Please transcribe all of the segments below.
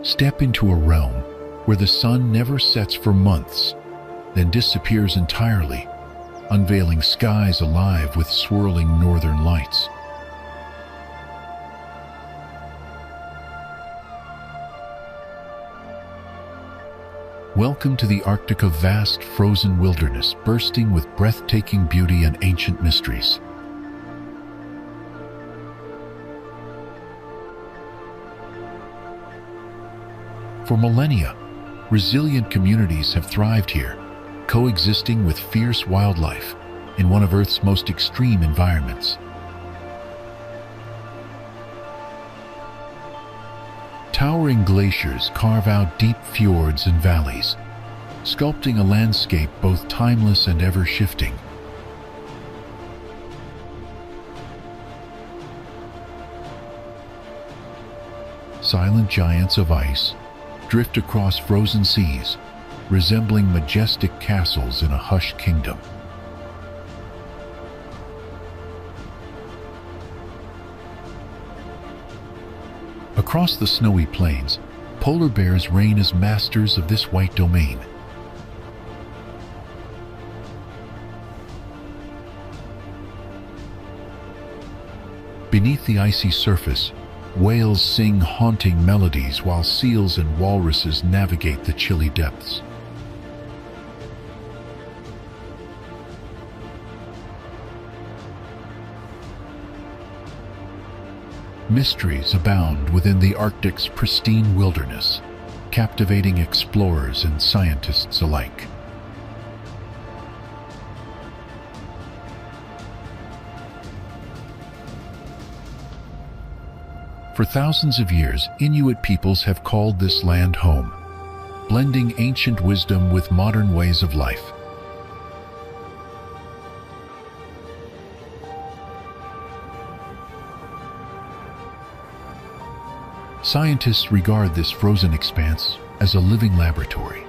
Step into a realm where the sun never sets for months, then disappears entirely, unveiling skies alive with swirling northern lights. Welcome to the Arctic, a vast frozen wilderness bursting with breathtaking beauty and ancient mysteries. For millennia, resilient communities have thrived here, coexisting with fierce wildlife in one of Earth's most extreme environments. Towering glaciers carve out deep fjords and valleys, sculpting a landscape both timeless and ever-shifting. Silent giants of ice drift across frozen seas, resembling majestic castles in a hushed kingdom. Across the snowy plains, polar bears reign as masters of this white domain. Beneath the icy surface, whales sing haunting melodies while seals and walruses navigate the chilly depths. Mysteries abound within the Arctic's pristine wilderness, captivating explorers and scientists alike. For thousands of years, Inuit peoples have called this land home, blending ancient wisdom with modern ways of life. Scientists regard this frozen expanse as a living laboratory,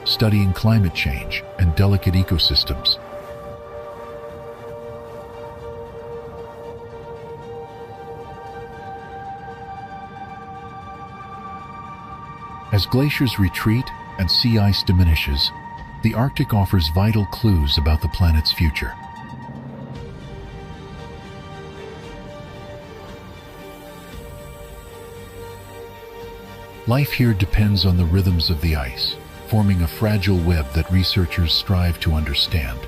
studying climate change and delicate ecosystems. As glaciers retreat and sea ice diminishes, the Arctic offers vital clues about the planet's future. Life here depends on the rhythms of the ice, forming a fragile web that researchers strive to understand.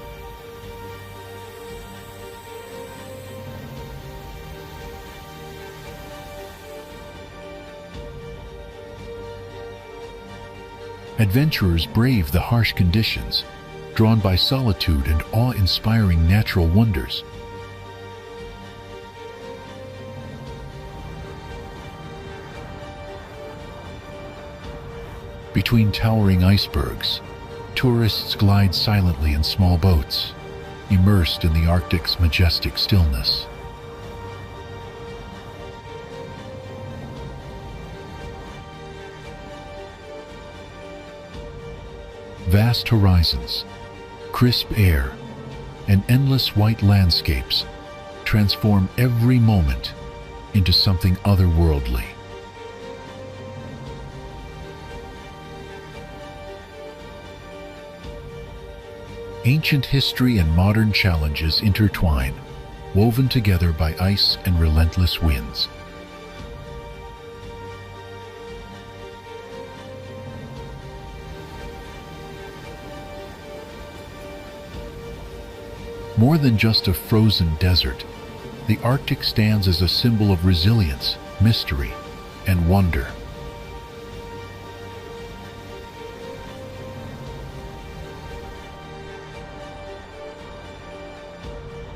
Adventurers brave the harsh conditions, drawn by solitude and awe-inspiring natural wonders. Between towering icebergs, tourists glide silently in small boats, immersed in the Arctic's majestic stillness. Vast horizons, crisp air, and endless white landscapes transform every moment into something otherworldly. Ancient history and modern challenges intertwine, woven together by ice and relentless winds. More than just a frozen desert, the Arctic stands as a symbol of resilience, mystery, and wonder.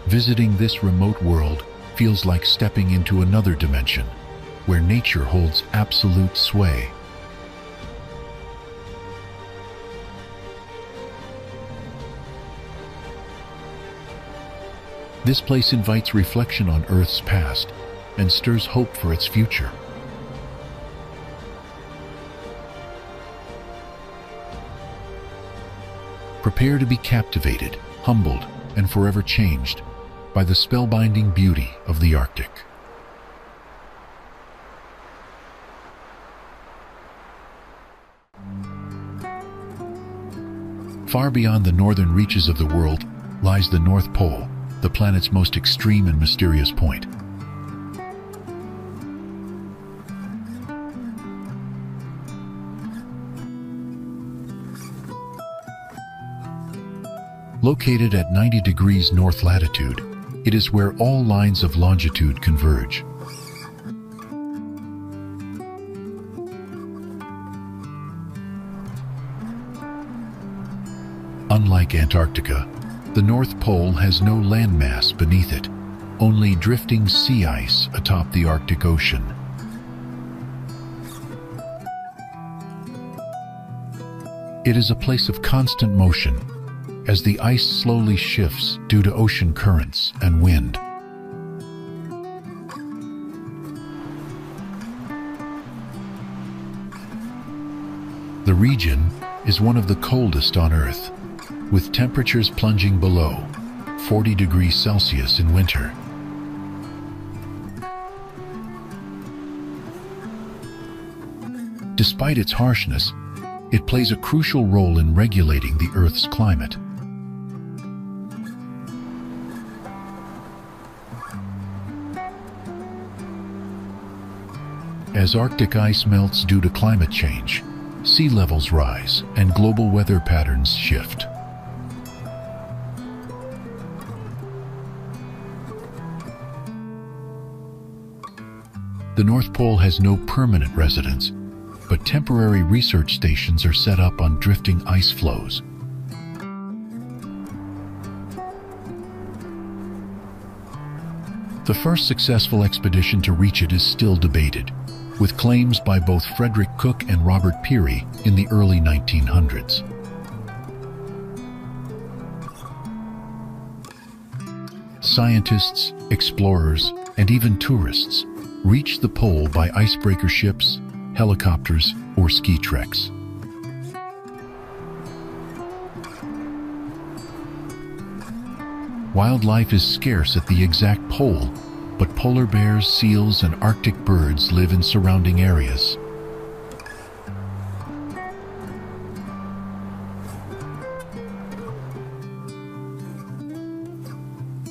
Visiting this remote world feels like stepping into another dimension, where nature holds absolute sway. This place invites reflection on Earth's past and stirs hope for its future. Prepare to be captivated, humbled, and forever changed by the spellbinding beauty of the Arctic. Far beyond the northern reaches of the world lies the North Pole, the planet's most extreme and mysterious point. Located at 90 degrees north latitude, it is where all lines of longitude converge. Unlike Antarctica, the North Pole has no landmass beneath it, only drifting sea ice atop the Arctic Ocean. It is a place of constant motion, as the ice slowly shifts due to ocean currents and wind. The region is one of the coldest on Earth, with temperatures plunging below 40 degrees Celsius in winter. Despite its harshness, it plays a crucial role in regulating the Earth's climate. As Arctic ice melts due to climate change, sea levels rise and global weather patterns shift. The North Pole has no permanent residents, but temporary research stations are set up on drifting ice flows. The first successful expedition to reach it is still debated, with claims by both Frederick Cook and Robert Peary in the early 1900s. Scientists, explorers, and even tourists reach the pole by icebreaker ships, helicopters, or ski treks. Wildlife is scarce at the exact pole, but polar bears, seals, and Arctic birds live in surrounding areas.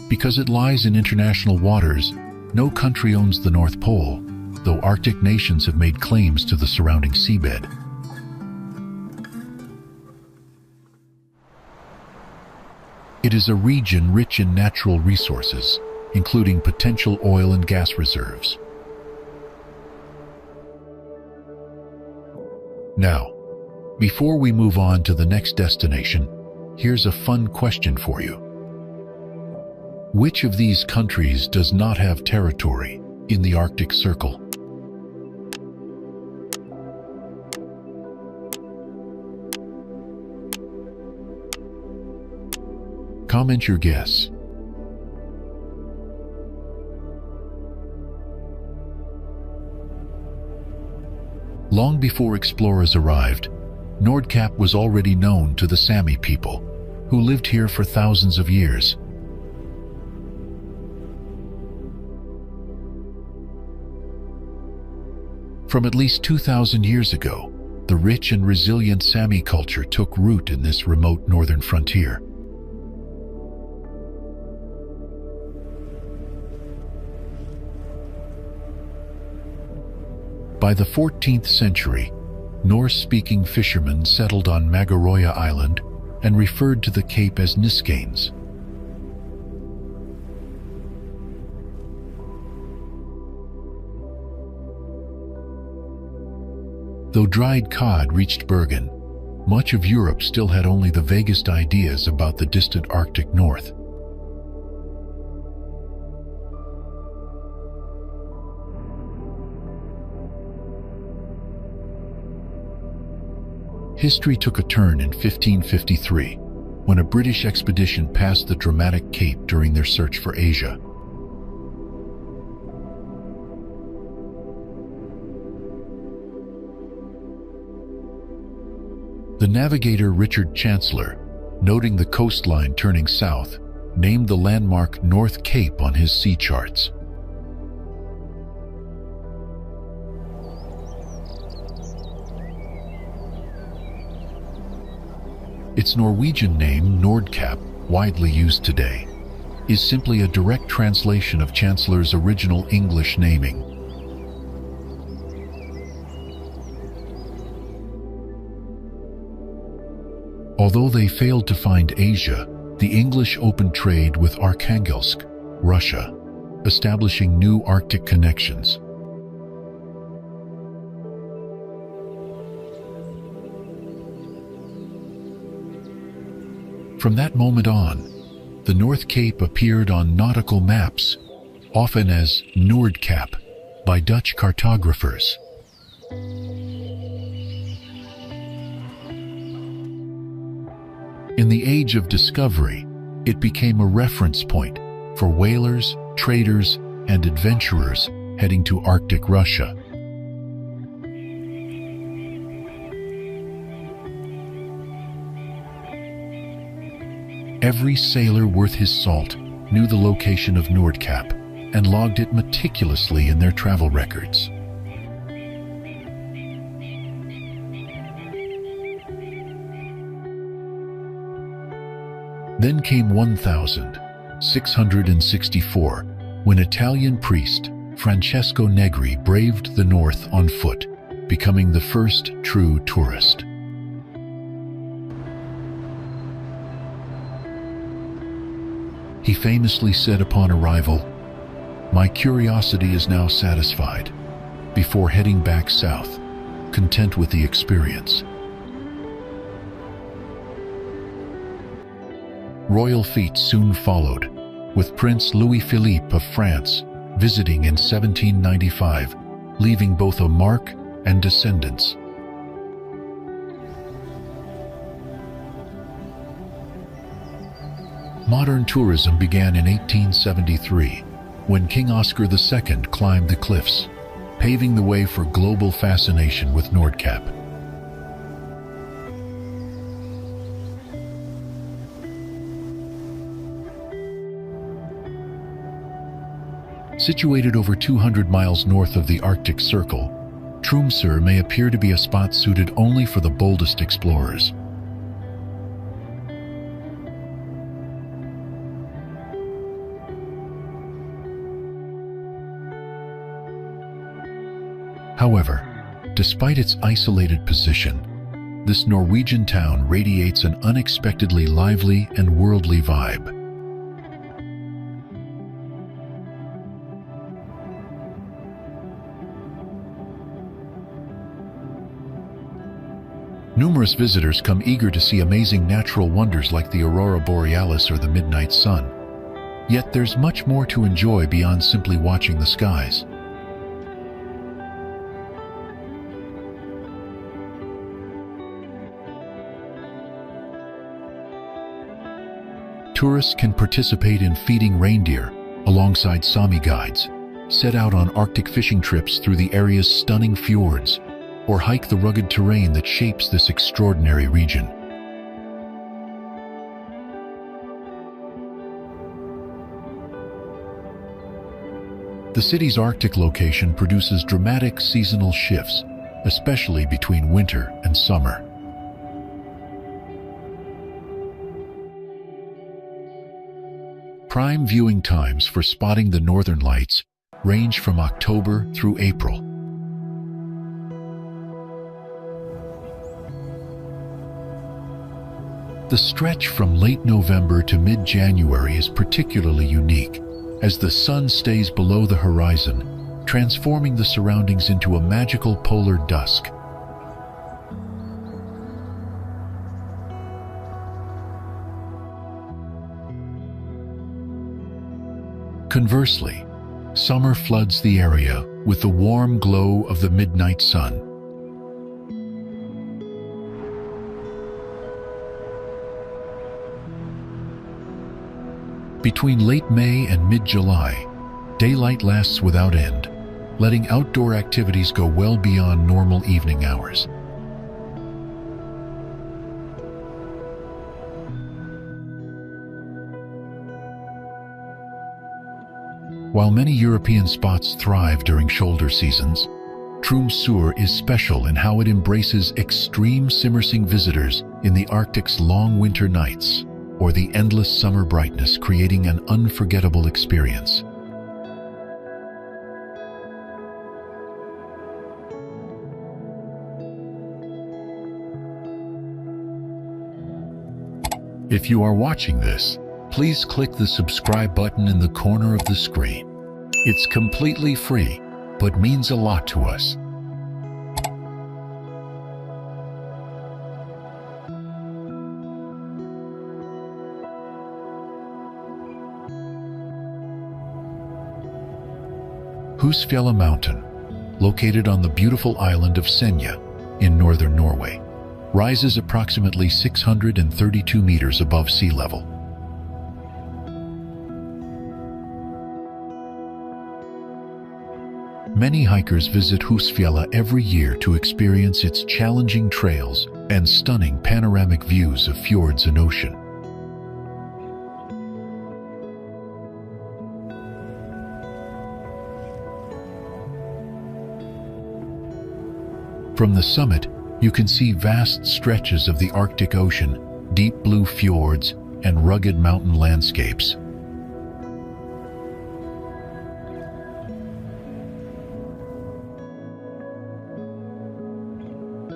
Because it lies in international waters, no country owns the North Pole, though Arctic nations have made claims to the surrounding seabed. It is a region rich in natural resources, including potential oil and gas reserves. Now, before we move on to the next destination, here's a fun question for you. Which of these countries does not have territory in the Arctic Circle? Comment your guess. Long before explorers arrived, Nordkapp was already known to the Sami people, who lived here for thousands of years. From at least 2,000 years ago, the rich and resilient Sami culture took root in this remote northern frontier. By the 14th century, Norse-speaking fishermen settled on Magaroya Island and referred to the cape as Niskanes. Though dried cod reached Bergen, much of Europe still had only the vaguest ideas about the distant Arctic North. History took a turn in 1553, when a British expedition passed the dramatic cape during their search for Asia. The navigator Richard Chancellor, noting the coastline turning south, named the landmark North Cape on his sea charts. Its Norwegian name, Nordkapp, widely used today, is simply a direct translation of Chancellor's original English naming. Although they failed to find Asia, the English opened trade with Arkhangelsk, Russia, establishing new Arctic connections. From that moment on, the North Cape appeared on nautical maps, often as Noordkap, by Dutch cartographers. In the age of discovery, it became a reference point for whalers, traders, and adventurers heading to Arctic Russia. Every sailor worth his salt knew the location of Nordkapp and logged it meticulously in their travel records. Then came 1664, when Italian priest Francesco Negri braved the north on foot, becoming the first true tourist. He famously said upon arrival, "My curiosity is now satisfied," before heading back south, content with the experience. Royal feats soon followed, with Prince Louis-Philippe of France visiting in 1795, leaving both a mark and descendants. Modern tourism began in 1873, when King Oscar II climbed the cliffs, paving the way for global fascination with Nordkapp. Situated over 200 miles north of the Arctic Circle, Tromsø may appear to be a spot suited only for the boldest explorers. However, despite its isolated position, this Norwegian town radiates an unexpectedly lively and worldly vibe. Numerous visitors come eager to see amazing natural wonders like the aurora borealis or the midnight sun. Yet there's much more to enjoy beyond simply watching the skies. Tourists can participate in feeding reindeer alongside Sami guides, set out on Arctic fishing trips through the area's stunning fjords, or hike the rugged terrain that shapes this extraordinary region. The city's Arctic location produces dramatic seasonal shifts, especially between winter and summer. Prime viewing times for spotting the northern lights range from October through April. The stretch from late November to mid-January is particularly unique, as the sun stays below the horizon, transforming the surroundings into a magical polar dusk. Conversely, summer floods the area with the warm glow of the midnight sun. Between late May and mid-July, daylight lasts without end, letting outdoor activities go well beyond normal evening hours. While many European spots thrive during shoulder seasons, Tromsø is special in how it embraces extreme immersing visitors in the Arctic's long winter nights or the endless summer brightness, creating an unforgettable experience. If you are watching this, please click the subscribe button in the corner of the screen. It's completely free, but means a lot to us. Husfjella Mountain, located on the beautiful island of Senja in northern Norway, rises approximately 632 meters above sea level. Many hikers visit Husfjella every year to experience its challenging trails and stunning panoramic views of fjords and ocean. From the summit, you can see vast stretches of the Arctic Ocean, deep blue fjords, and rugged mountain landscapes.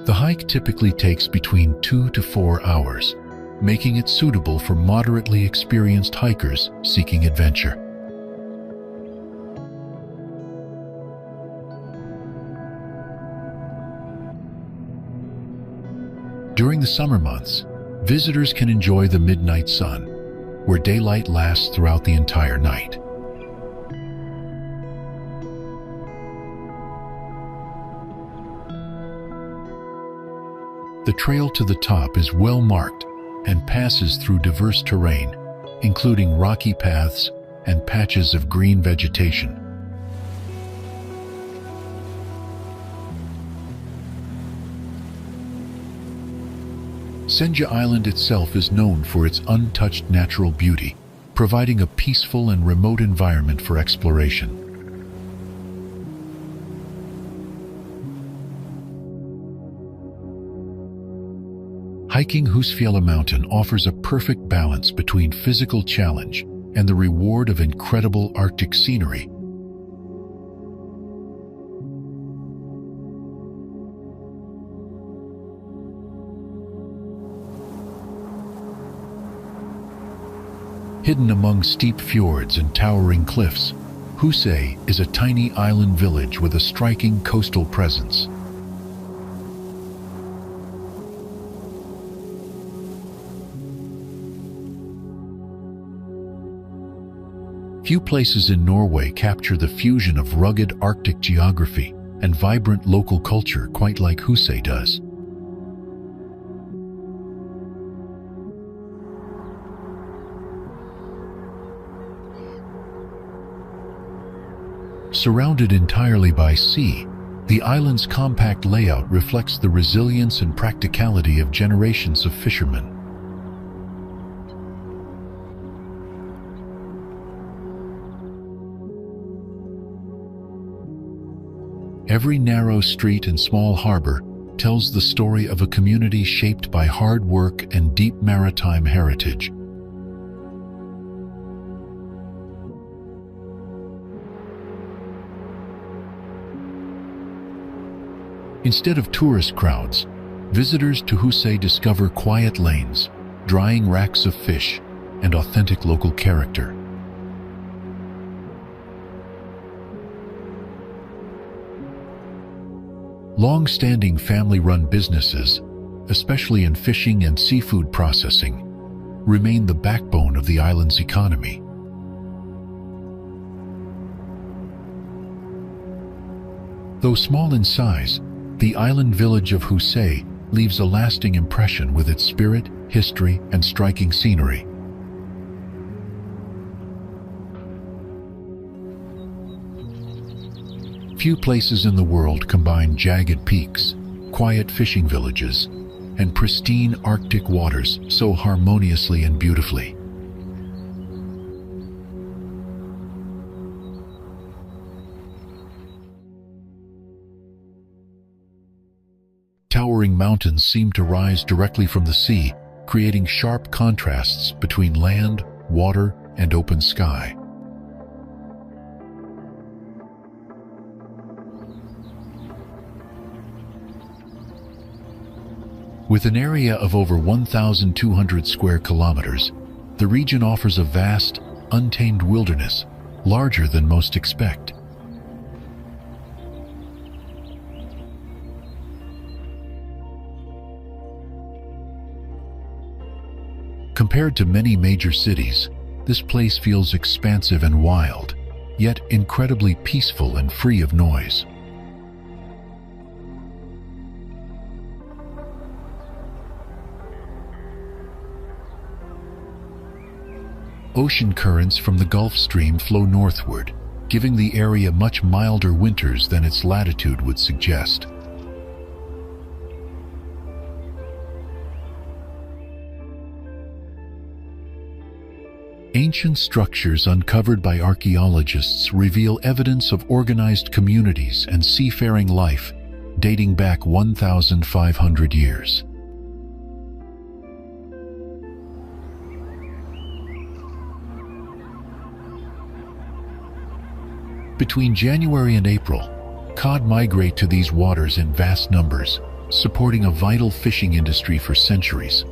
The hike typically takes between 2 to 4 hours, making it suitable for moderately experienced hikers seeking adventure. During the summer months, visitors can enjoy the midnight sun, where daylight lasts throughout the entire night. The trail to the top is well marked and passes through diverse terrain, including rocky paths and patches of green vegetation. Senja Island itself is known for its untouched natural beauty, providing a peaceful and remote environment for exploration. Hiking Husfjella Mountain offers a perfect balance between physical challenge and the reward of incredible Arctic scenery. Hidden among steep fjords and towering cliffs, Husøy is a tiny island village with a striking coastal presence. Few places in Norway capture the fusion of rugged Arctic geography and vibrant local culture quite like Husøy does. Surrounded entirely by sea, the island's compact layout reflects the resilience and practicality of generations of fishermen. Every narrow street and small harbor tells the story of a community shaped by hard work and deep maritime heritage. Instead of tourist crowds, visitors to Husøy discover quiet lanes, drying racks of fish, and authentic local character. Long-standing family-run businesses, especially in fishing and seafood processing, remain the backbone of the island's economy. Though small in size, the island village of Husøy leaves a lasting impression with its spirit, history, and striking scenery. Few places in the world combine jagged peaks, quiet fishing villages, and pristine Arctic waters so harmoniously and beautifully. towering mountains seem to rise directly from the sea, creating sharp contrasts between land, water, and open sky. With an area of over 1,200 square kilometers, the region offers a vast, untamed wilderness, larger than most expect. Compared to many major cities, this place feels expansive and wild, yet incredibly peaceful and free of noise. Ocean currents from the Gulf Stream flow northward, giving the area much milder winters than its latitude would suggest. Ancient structures uncovered by archaeologists reveal evidence of organized communities and seafaring life dating back 1,500 years. Between January and April, cod migrate to these waters in vast numbers, supporting a vital fishing industry for centuries.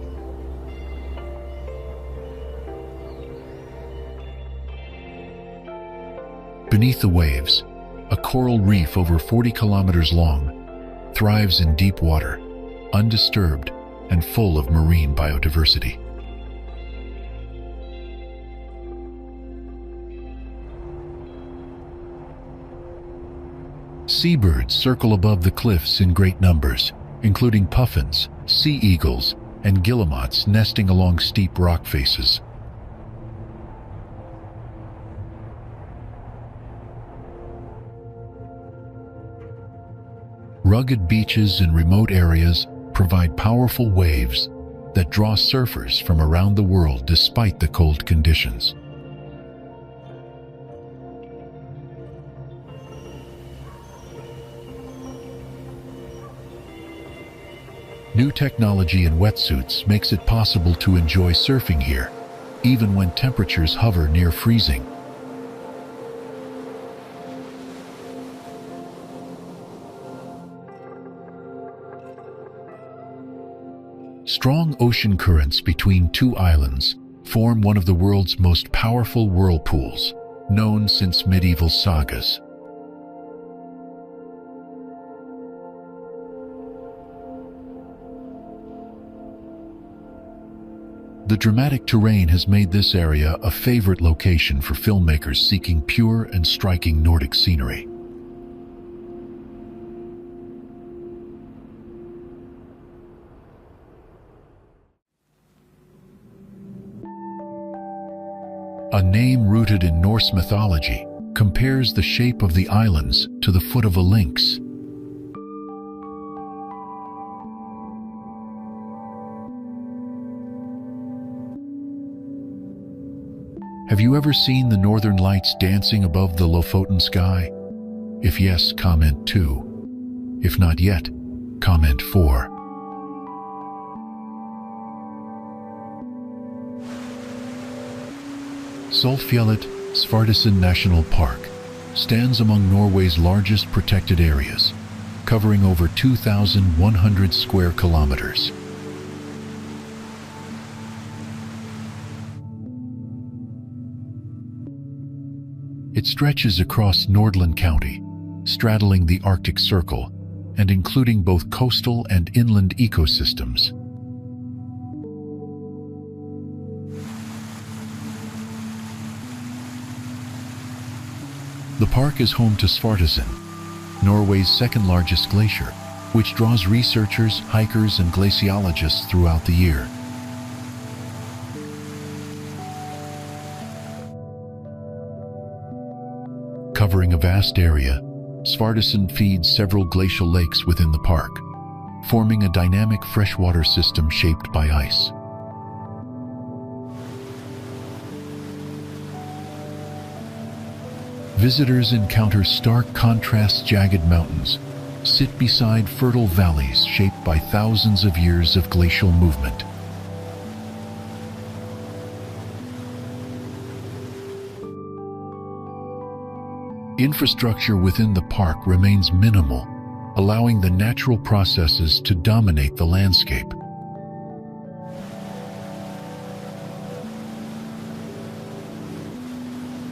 Beneath the waves, a coral reef over 40 kilometers long thrives in deep water, undisturbed and full of marine biodiversity. Seabirds circle above the cliffs in great numbers, including puffins, sea eagles, and guillemots nesting along steep rock faces. Rugged beaches in remote areas provide powerful waves that draw surfers from around the world despite the cold conditions. New technology in wetsuits makes it possible to enjoy surfing here, even when temperatures hover near freezing. Strong ocean currents between two islands form one of the world's most powerful whirlpools, known since medieval sagas. The dramatic terrain has made this area a favorite location for filmmakers seeking pure and striking Nordic scenery. A name rooted in Norse mythology compares the shape of the islands to the foot of a lynx. Have you ever seen the northern lights dancing above the Lofoten sky? If yes, comment 2. If not yet, comment 4. Sølvfjellet Svartisen National Park stands among Norway's largest protected areas, covering over 2,100 square kilometers. It stretches across Nordland County, straddling the Arctic Circle and including both coastal and inland ecosystems. The park is home to Svartisen, Norway's second-largest glacier, which draws researchers, hikers, and glaciologists throughout the year. Covering a vast area, Svartisen feeds several glacial lakes within the park, forming a dynamic freshwater system shaped by ice. Visitors encounter stark contrast jagged mountains, sit beside fertile valleys shaped by thousands of years of glacial movement. Infrastructure within the park remains minimal, allowing the natural processes to dominate the landscape.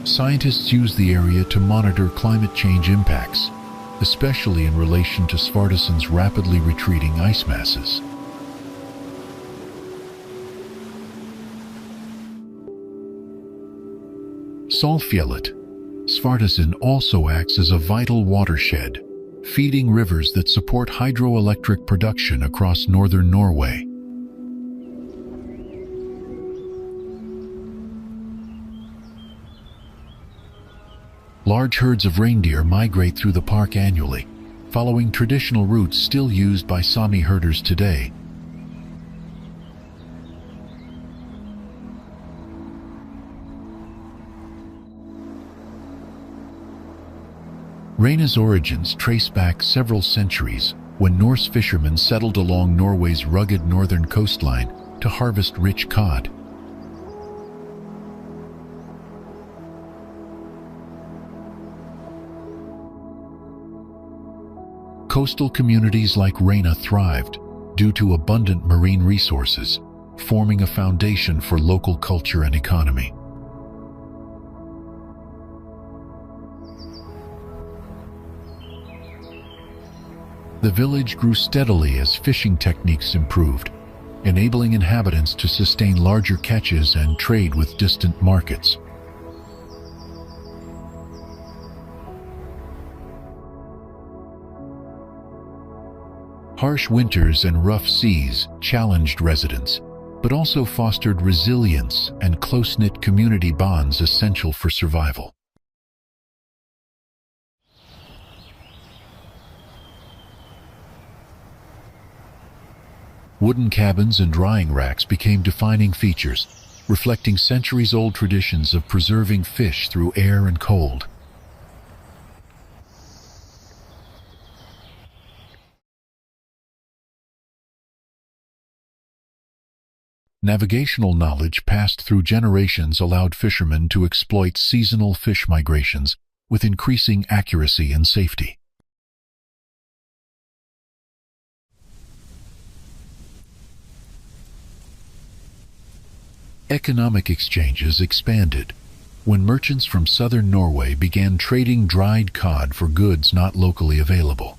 Scientists use the area to monitor climate change impacts, especially in relation to Svartesund's rapidly retreating ice masses. Saltfjellet, Svartesund also acts as a vital watershed, feeding rivers that support hydroelectric production across northern Norway. Large herds of reindeer migrate through the park annually, following traditional routes still used by Sami herders today. Reina's origins trace back several centuries when Norse fishermen settled along Norway's rugged northern coastline to harvest rich cod. Coastal communities like Reina thrived due to abundant marine resources, forming a foundation for local culture and economy. The village grew steadily as fishing techniques improved, enabling inhabitants to sustain larger catches and trade with distant markets. Harsh winters and rough seas challenged residents, but also fostered resilience and close-knit community bonds essential for survival. Wooden cabins and drying racks became defining features, reflecting centuries-old traditions of preserving fish through air and cold. Navigational knowledge passed through generations allowed fishermen to exploit seasonal fish migrations with increasing accuracy and safety. Economic exchanges expanded when merchants from southern Norway began trading dried cod for goods not locally available.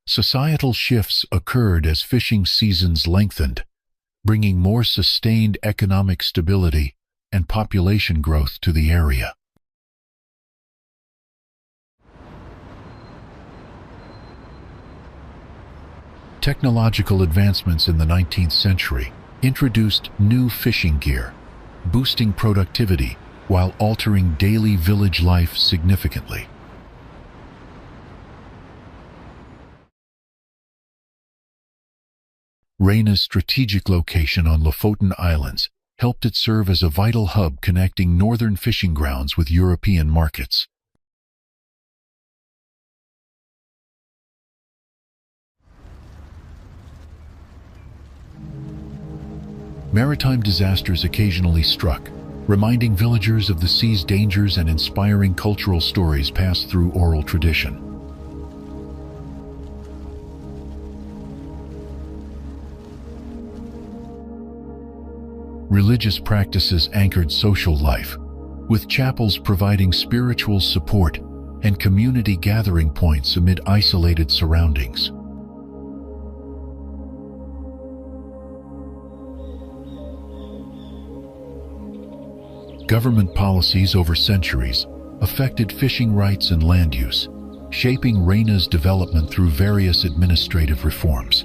Societal shifts occurred as fishing seasons lengthened, bringing more sustained economic stability and population growth to the area. Technological advancements in the 19th century introduced new fishing gear, boosting productivity while altering daily village life significantly. Reina's strategic location on Lofoten Islands helped it serve as a vital hub connecting northern fishing grounds with European markets. Maritime disasters occasionally struck, reminding villagers of the sea's dangers and inspiring cultural stories passed through oral tradition. Religious practices anchored social life, with chapels providing spiritual support and community gathering points amid isolated surroundings. Government policies over centuries affected fishing rights and land use, shaping Reina's development through various administrative reforms.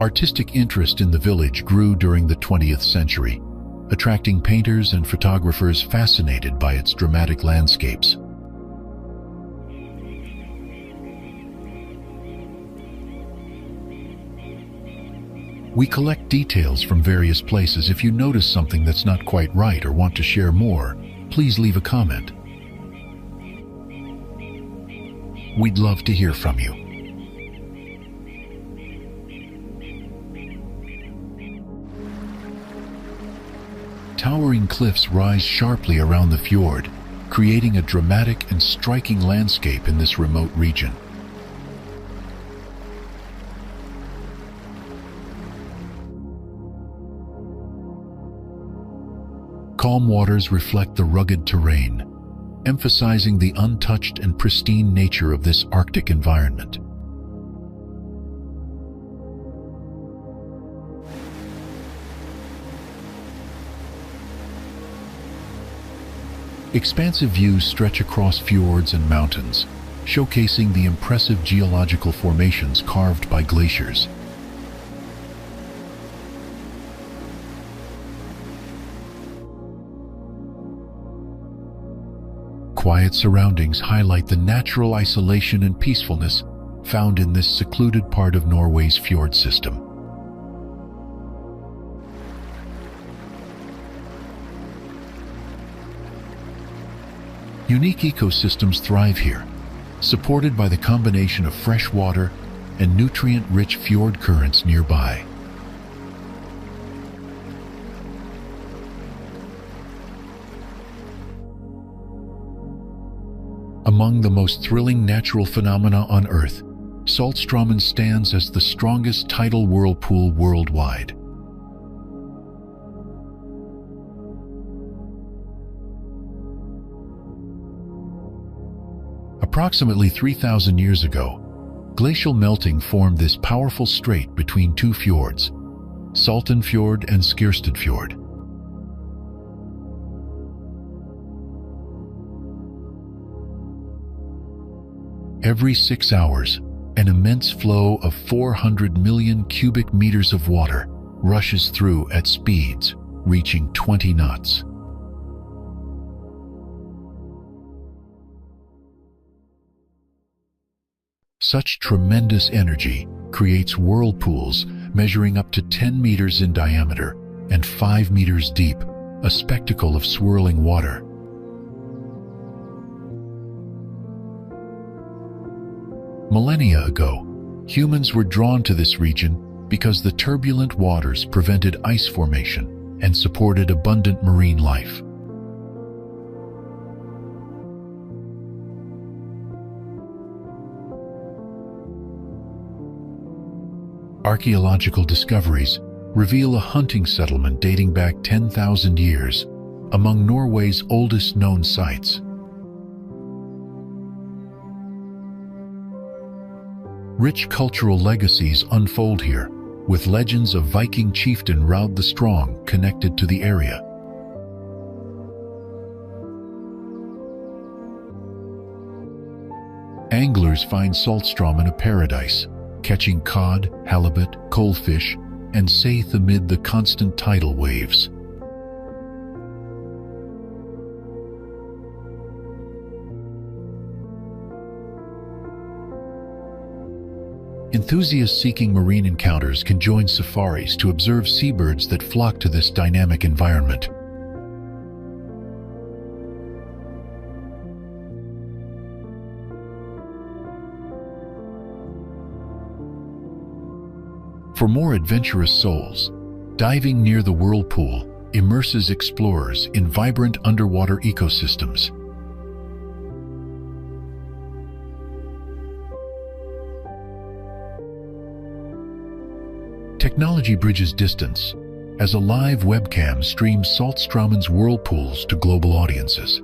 Artistic interest in the village grew during the 20th century, attracting painters and photographers fascinated by its dramatic landscapes. We collect details from various places. If you notice something that's not quite right or want to share more, please leave a comment. We'd love to hear from you. Towering cliffs rise sharply around the fjord, creating a dramatic and striking landscape in this remote region. Calm waters reflect the rugged terrain, emphasizing the untouched and pristine nature of this Arctic environment. Expansive views stretch across fjords and mountains, showcasing the impressive geological formations carved by glaciers. Quiet surroundings highlight the natural isolation and peacefulness found in this secluded part of Norway's fjord system. Unique ecosystems thrive here, supported by the combination of fresh water and nutrient-rich fjord currents nearby. Among the most thrilling natural phenomena on Earth, Saltstraumen stands as the strongest tidal whirlpool worldwide. Approximately 3,000 years ago, glacial melting formed this powerful strait between two fjords, Saltenfjord and Skirstedfjord. Every 6 hours, an immense flow of 400 million cubic meters of water rushes through at speeds reaching 20 knots. Such tremendous energy creates whirlpools measuring up to 10 meters in diameter and 5 meters deep, a spectacle of swirling water. Millennia ago, humans were drawn to this region because the turbulent waters prevented ice formation and supported abundant marine life. Archaeological discoveries reveal a hunting settlement dating back 10,000 years among Norway's oldest known sites. Rich cultural legacies unfold here, with legends of Viking chieftain Raud the Strong connected to the area. Anglers find Saltstraumen a paradise, catching cod, halibut, coalfish, and saithe amid the constant tidal waves. Enthusiasts seeking marine encounters can join safaris to observe seabirds that flock to this dynamic environment. For more adventurous souls, diving near the whirlpool immerses explorers in vibrant underwater ecosystems. Technology bridges distance as a live webcam streams Saltstraumen's whirlpools to global audiences.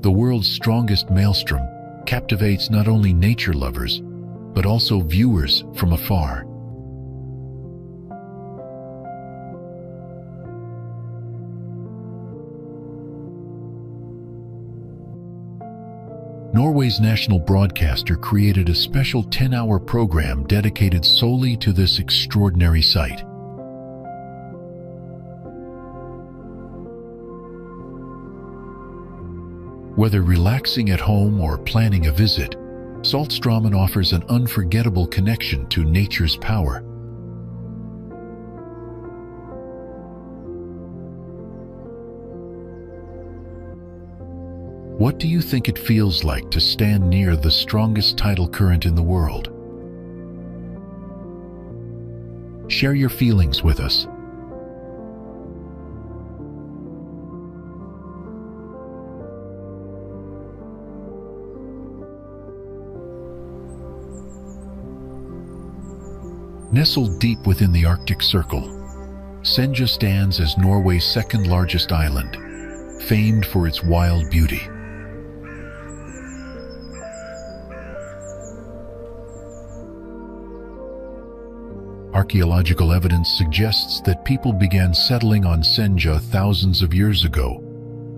The world's strongest maelstrom captivates not only nature lovers, but also viewers from afar. Norway's national broadcaster created a special 10-hour program dedicated solely to this extraordinary sight. Whether relaxing at home or planning a visit, Saltstraumen offers an unforgettable connection to nature's power. What do you think it feels like to stand near the strongest tidal current in the world? Share your feelings with us. Nestled deep within the Arctic Circle, Senja stands as Norway's second-largest island, famed for its wild beauty. Archaeological evidence suggests that people began settling on Senja thousands of years ago,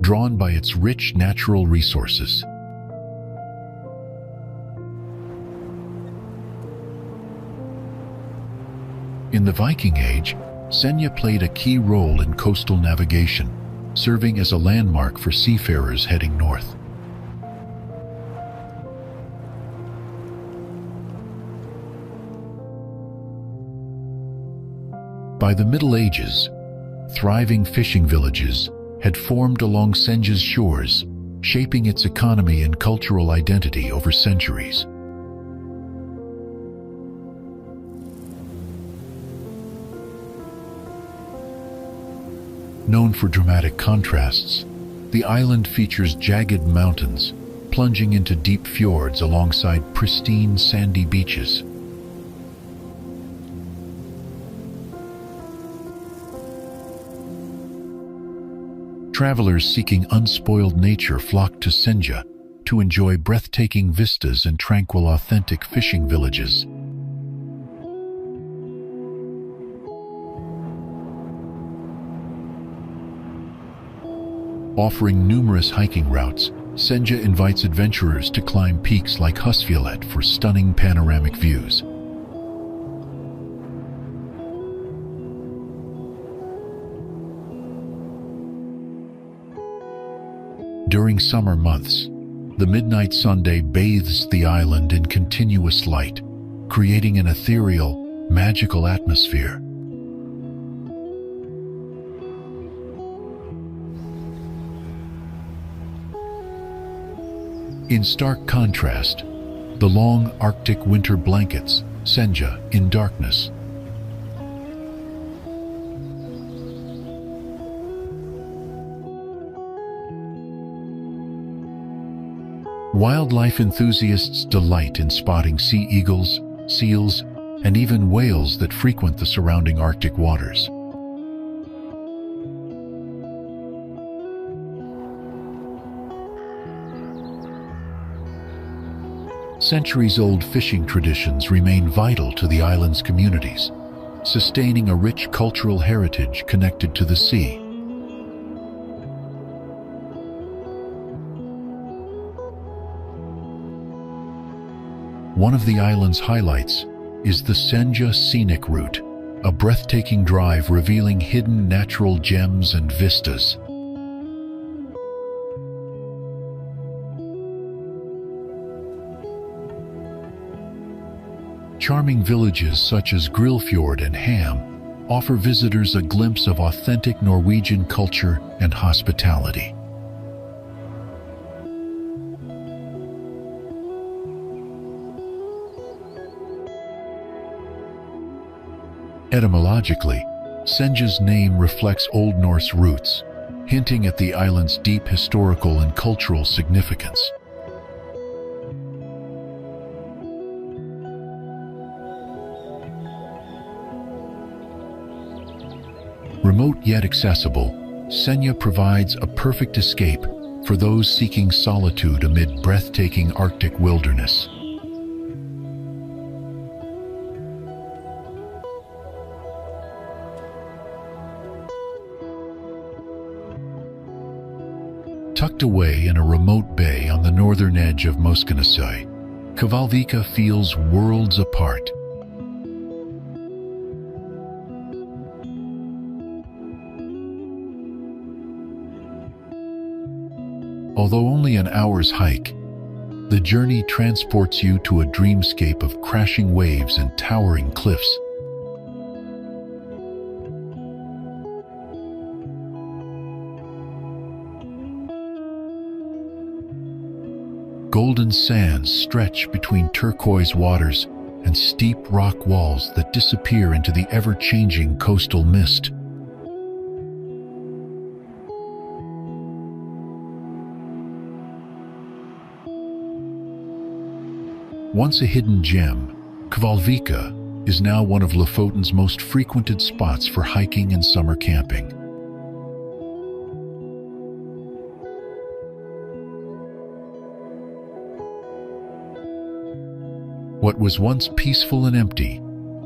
drawn by its rich natural resources. In the Viking Age, Senja played a key role in coastal navigation, serving as a landmark for seafarers heading north. By the Middle Ages, thriving fishing villages had formed along Senja's shores, shaping its economy and cultural identity over centuries. Known for dramatic contrasts, the island features jagged mountains, plunging into deep fjords alongside pristine sandy beaches. Travelers seeking unspoiled nature flock to Senja to enjoy breathtaking vistas and tranquil, authentic fishing villages. Offering numerous hiking routes, Senja invites adventurers to climb peaks like Husfjellet for stunning panoramic views. During summer months, the midnight sunday bathes the island in continuous light, creating an ethereal, magical atmosphere. In stark contrast, the long Arctic winter blankets Senja in darkness. Wildlife enthusiasts delight in spotting sea eagles, seals, and even whales that frequent the surrounding Arctic waters. Centuries-old fishing traditions remain vital to the island's communities, sustaining a rich cultural heritage connected to the sea. One of the island's highlights is the Senja Scenic Route, a breathtaking drive revealing hidden natural gems and vistas. Charming villages such as Grillfjord and Ham offer visitors a glimpse of authentic Norwegian culture and hospitality. Etymologically, Senja's name reflects Old Norse roots, hinting at the island's deep historical and cultural significance. Remote yet accessible, Senja provides a perfect escape for those seeking solitude amid breathtaking Arctic wilderness. Tucked away in a remote bay on the northern edge of Moskenesøy, Kvalvika feels worlds apart. Although only an hour's hike, the journey transports you to a dreamscape of crashing waves and towering cliffs. Golden sands stretch between turquoise waters and steep rock walls that disappear into the ever-changing coastal mist. Once a hidden gem, Kvalvika is now one of Lofoten's most frequented spots for hiking and summer camping. What was once peaceful and empty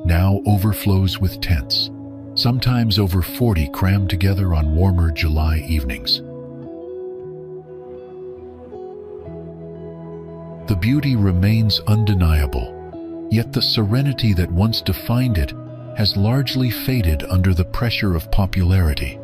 now overflows with tents, sometimes over 40 crammed together on warmer July evenings. The beauty remains undeniable, yet the serenity that once defined it has largely faded under the pressure of popularity.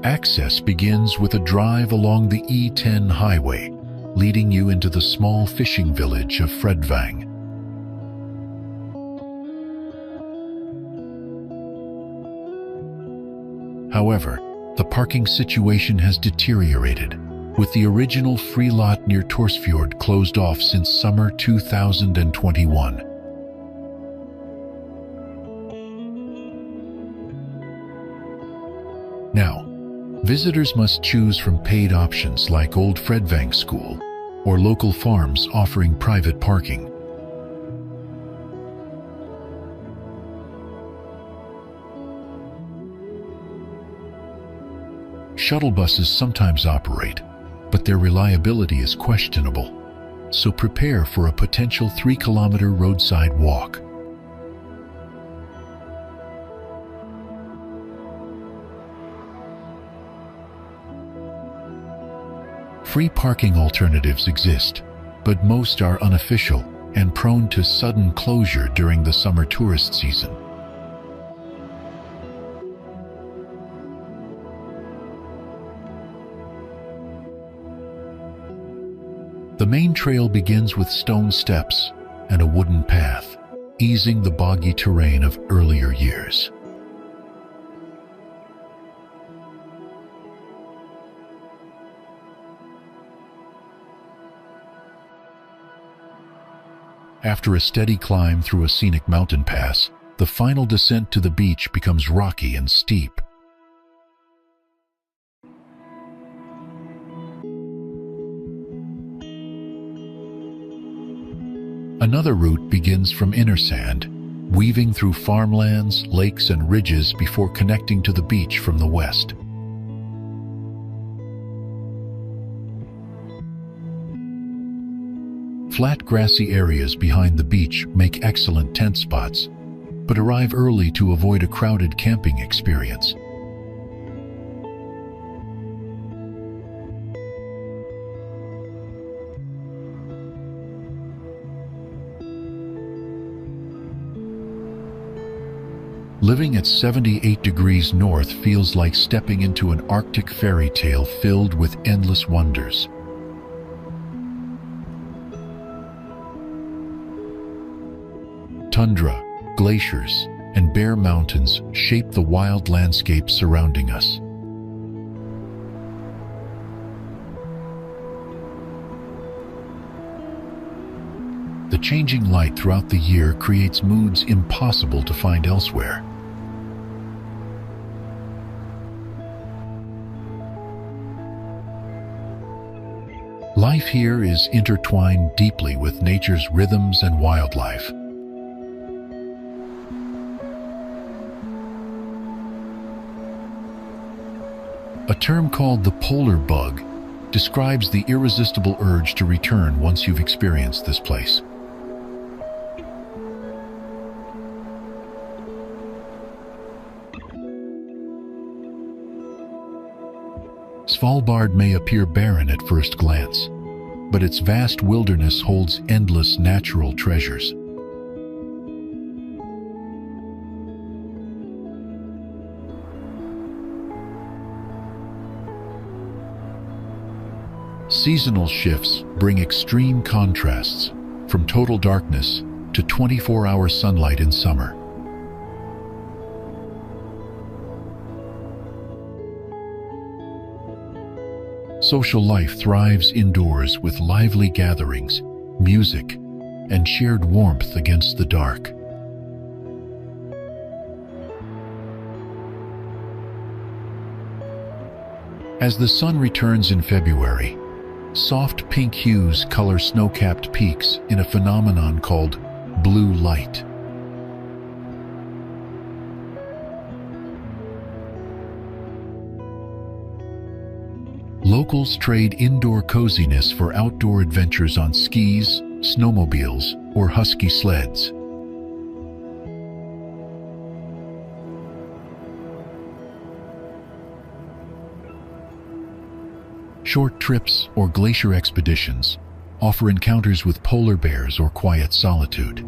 Access begins with a drive along the E10 highway, leading you into the small fishing village of Fredvang. However, the parking situation has deteriorated, with the original free lot near Torsfjord closed off since summer 2021. Now, visitors must choose from paid options like Old Fredvang School or local farms offering private parking. Shuttle buses sometimes operate, but their reliability is questionable, so prepare for a potential 3-kilometer roadside walk. Free parking alternatives exist, but most are unofficial and prone to sudden closure during the summer tourist season. The main trail begins with stone steps and a wooden path, easing the boggy terrain of earlier years. After a steady climb through a scenic mountain pass, the final descent to the beach becomes rocky and steep. Another route begins from Innersand, weaving through farmlands, lakes, and ridges before connecting to the beach from the west. Flat grassy areas behind the beach make excellent tent spots, but arrive early to avoid a crowded camping experience. Living at 78 degrees north feels like stepping into an Arctic fairy tale filled with endless wonders. Tundra, glaciers, and bare mountains shape the wild landscape surrounding us. The changing light throughout the year creates moods impossible to find elsewhere. Life here is intertwined deeply with nature's rhythms and wildlife. A term called the polar bug describes the irresistible urge to return once you've experienced this place. Svalbard may appear barren at first glance, but its vast wilderness holds endless natural treasures. Seasonal shifts bring extreme contrasts, from total darkness to 24-hour sunlight in summer. Social life thrives indoors with lively gatherings, music, and shared warmth against the dark. As the sun returns in February, soft pink hues color snow-capped peaks in a phenomenon called blue light. Locals trade indoor coziness for outdoor adventures on skis, snowmobiles, or husky sleds. Short trips or glacier expeditions offer encounters with polar bears or quiet solitude.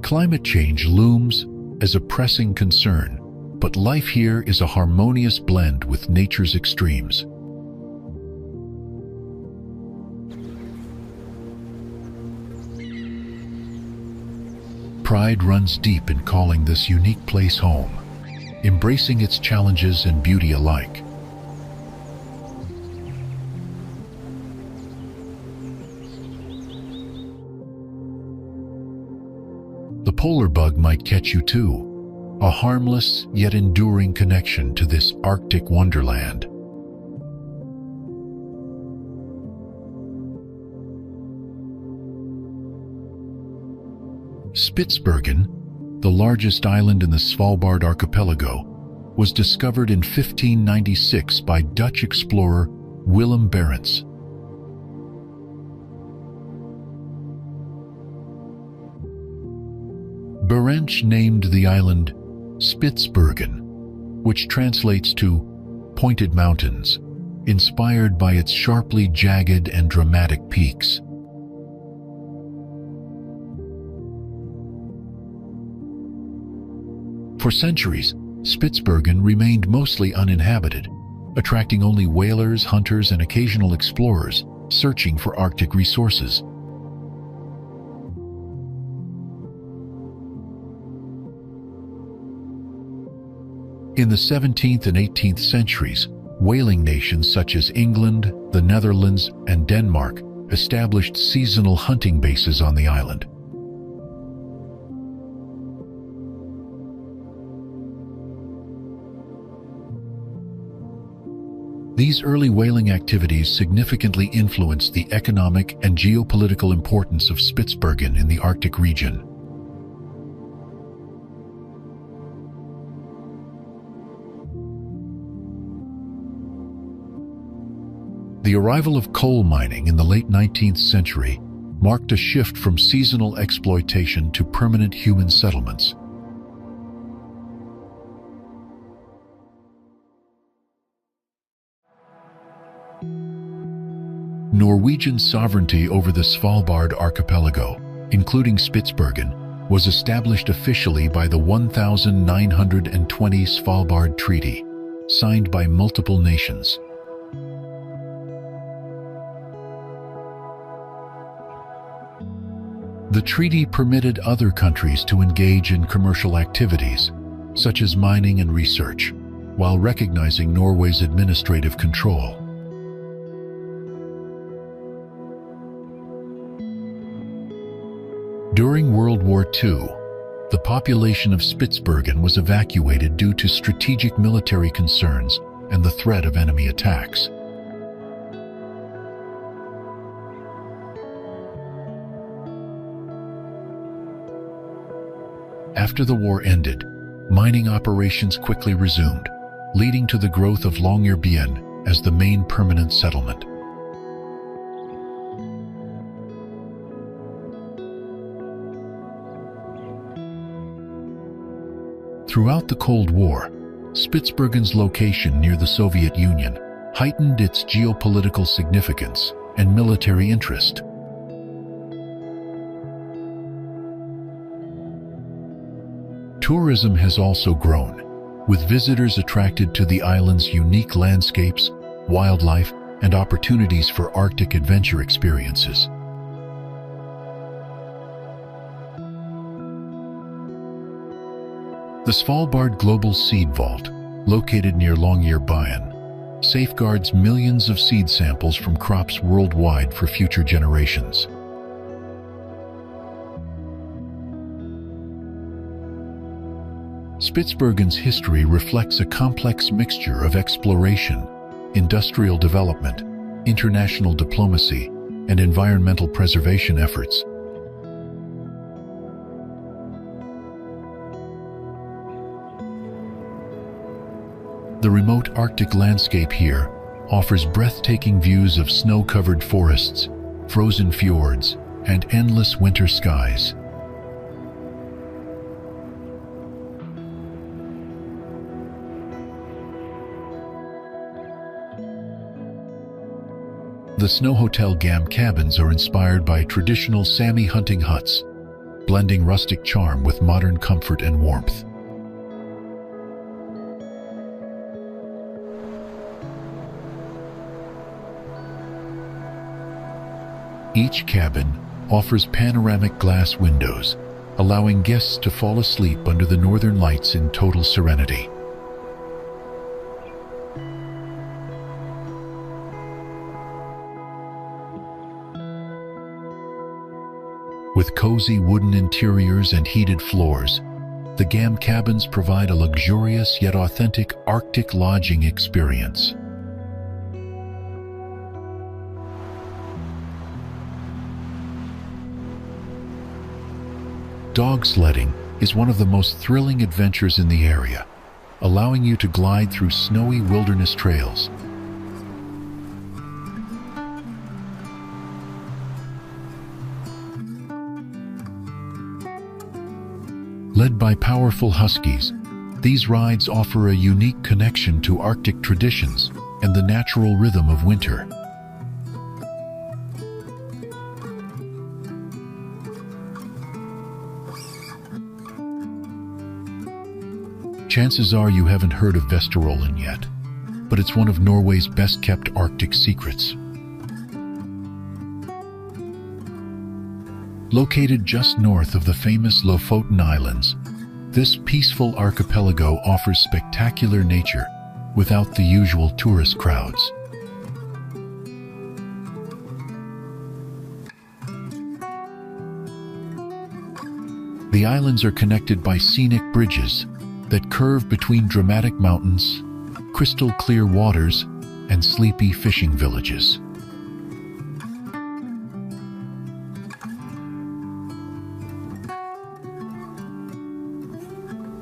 Climate change looms as a pressing concern, but life here is a harmonious blend with nature's extremes. Pride runs deep in calling this unique place home, embracing its challenges and beauty alike. The polar bug might catch you too, a harmless yet enduring connection to this Arctic wonderland. Spitsbergen, the largest island in the Svalbard archipelago, was discovered in 1596 by Dutch explorer Willem Barents. Barents named the island Spitsbergen, which translates to pointed mountains, inspired by its sharply jagged and dramatic peaks. For centuries, Spitsbergen remained mostly uninhabited, attracting only whalers, hunters, and occasional explorers searching for Arctic resources. In the 17th and 18th centuries, whaling nations such as England, the Netherlands, and Denmark established seasonal hunting bases on the island. These early whaling activities significantly influenced the economic and geopolitical importance of Spitsbergen in the Arctic region. The arrival of coal mining in the late 19th century marked a shift from seasonal exploitation to permanent human settlements. Norwegian sovereignty over the Svalbard archipelago, including Spitsbergen, was established officially by the 1920 Svalbard Treaty, signed by multiple nations. The treaty permitted other countries to engage in commercial activities, such as mining and research, while recognizing Norway's administrative control. During World War II, the population of Spitsbergen was evacuated due to strategic military concerns and the threat of enemy attacks. After the war ended, mining operations quickly resumed, leading to the growth of Longyearbyen as the main permanent settlement. Throughout the Cold War, Spitsbergen's location near the Soviet Union heightened its geopolitical significance and military interest. Tourism has also grown, with visitors attracted to the island's unique landscapes, wildlife, and opportunities for Arctic adventure experiences. The Svalbard Global Seed Vault, located near Longyearbyen, safeguards millions of seed samples from crops worldwide for future generations. Spitsbergen's history reflects a complex mixture of exploration, industrial development, international diplomacy, and environmental preservation efforts. The remote Arctic landscape here offers breathtaking views of snow-covered forests, frozen fjords, and endless winter skies. The Snow Hotel Gam cabins are inspired by traditional Sami hunting huts, blending rustic charm with modern comfort and warmth. Each cabin offers panoramic glass windows, allowing guests to fall asleep under the northern lights in total serenity. With cozy wooden interiors and heated floors, the Gam cabins provide a luxurious yet authentic Arctic lodging experience. Dog sledding is one of the most thrilling adventures in the area, allowing you to glide through snowy wilderness trails. Led by powerful huskies, these rides offer a unique connection to Arctic traditions and the natural rhythm of winter. Chances are you haven't heard of Vesterålen yet, but it's one of Norway's best-kept Arctic secrets. Located just north of the famous Lofoten Islands, this peaceful archipelago offers spectacular nature without the usual tourist crowds. The islands are connected by scenic bridges that curve between dramatic mountains, crystal-clear waters, and sleepy fishing villages.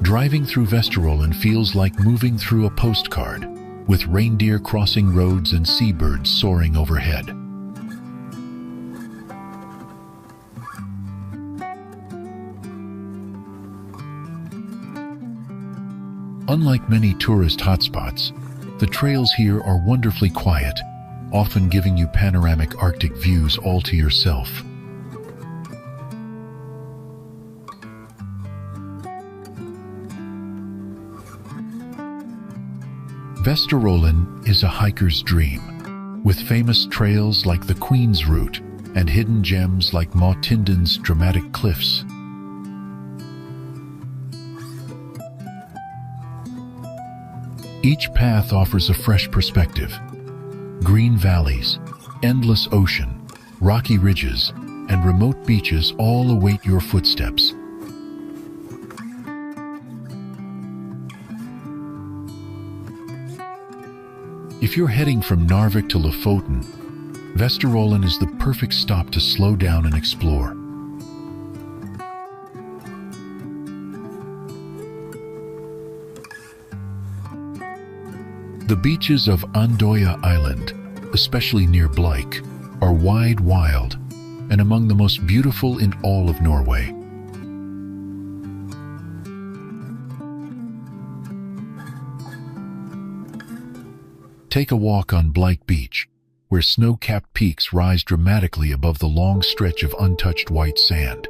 Driving through Vesterålen feels like moving through a postcard, with reindeer crossing roads and seabirds soaring overhead. Unlike many tourist hotspots, the trails here are wonderfully quiet, often giving you panoramic Arctic views all to yourself. Vesterålen is a hiker's dream, with famous trails like the Queen's Route and hidden gems like Tinden's dramatic cliffs. Each path offers a fresh perspective. Green valleys, endless ocean, rocky ridges, and remote beaches all await your footsteps. If you're heading from Narvik to Lofoten, Vesterålen is the perfect stop to slow down and explore. The beaches of Andøya Island, especially near Bleik, are wide, wild, and among the most beautiful in all of Norway. Take a walk on Bleik Beach, where snow-capped peaks rise dramatically above the long stretch of untouched white sand.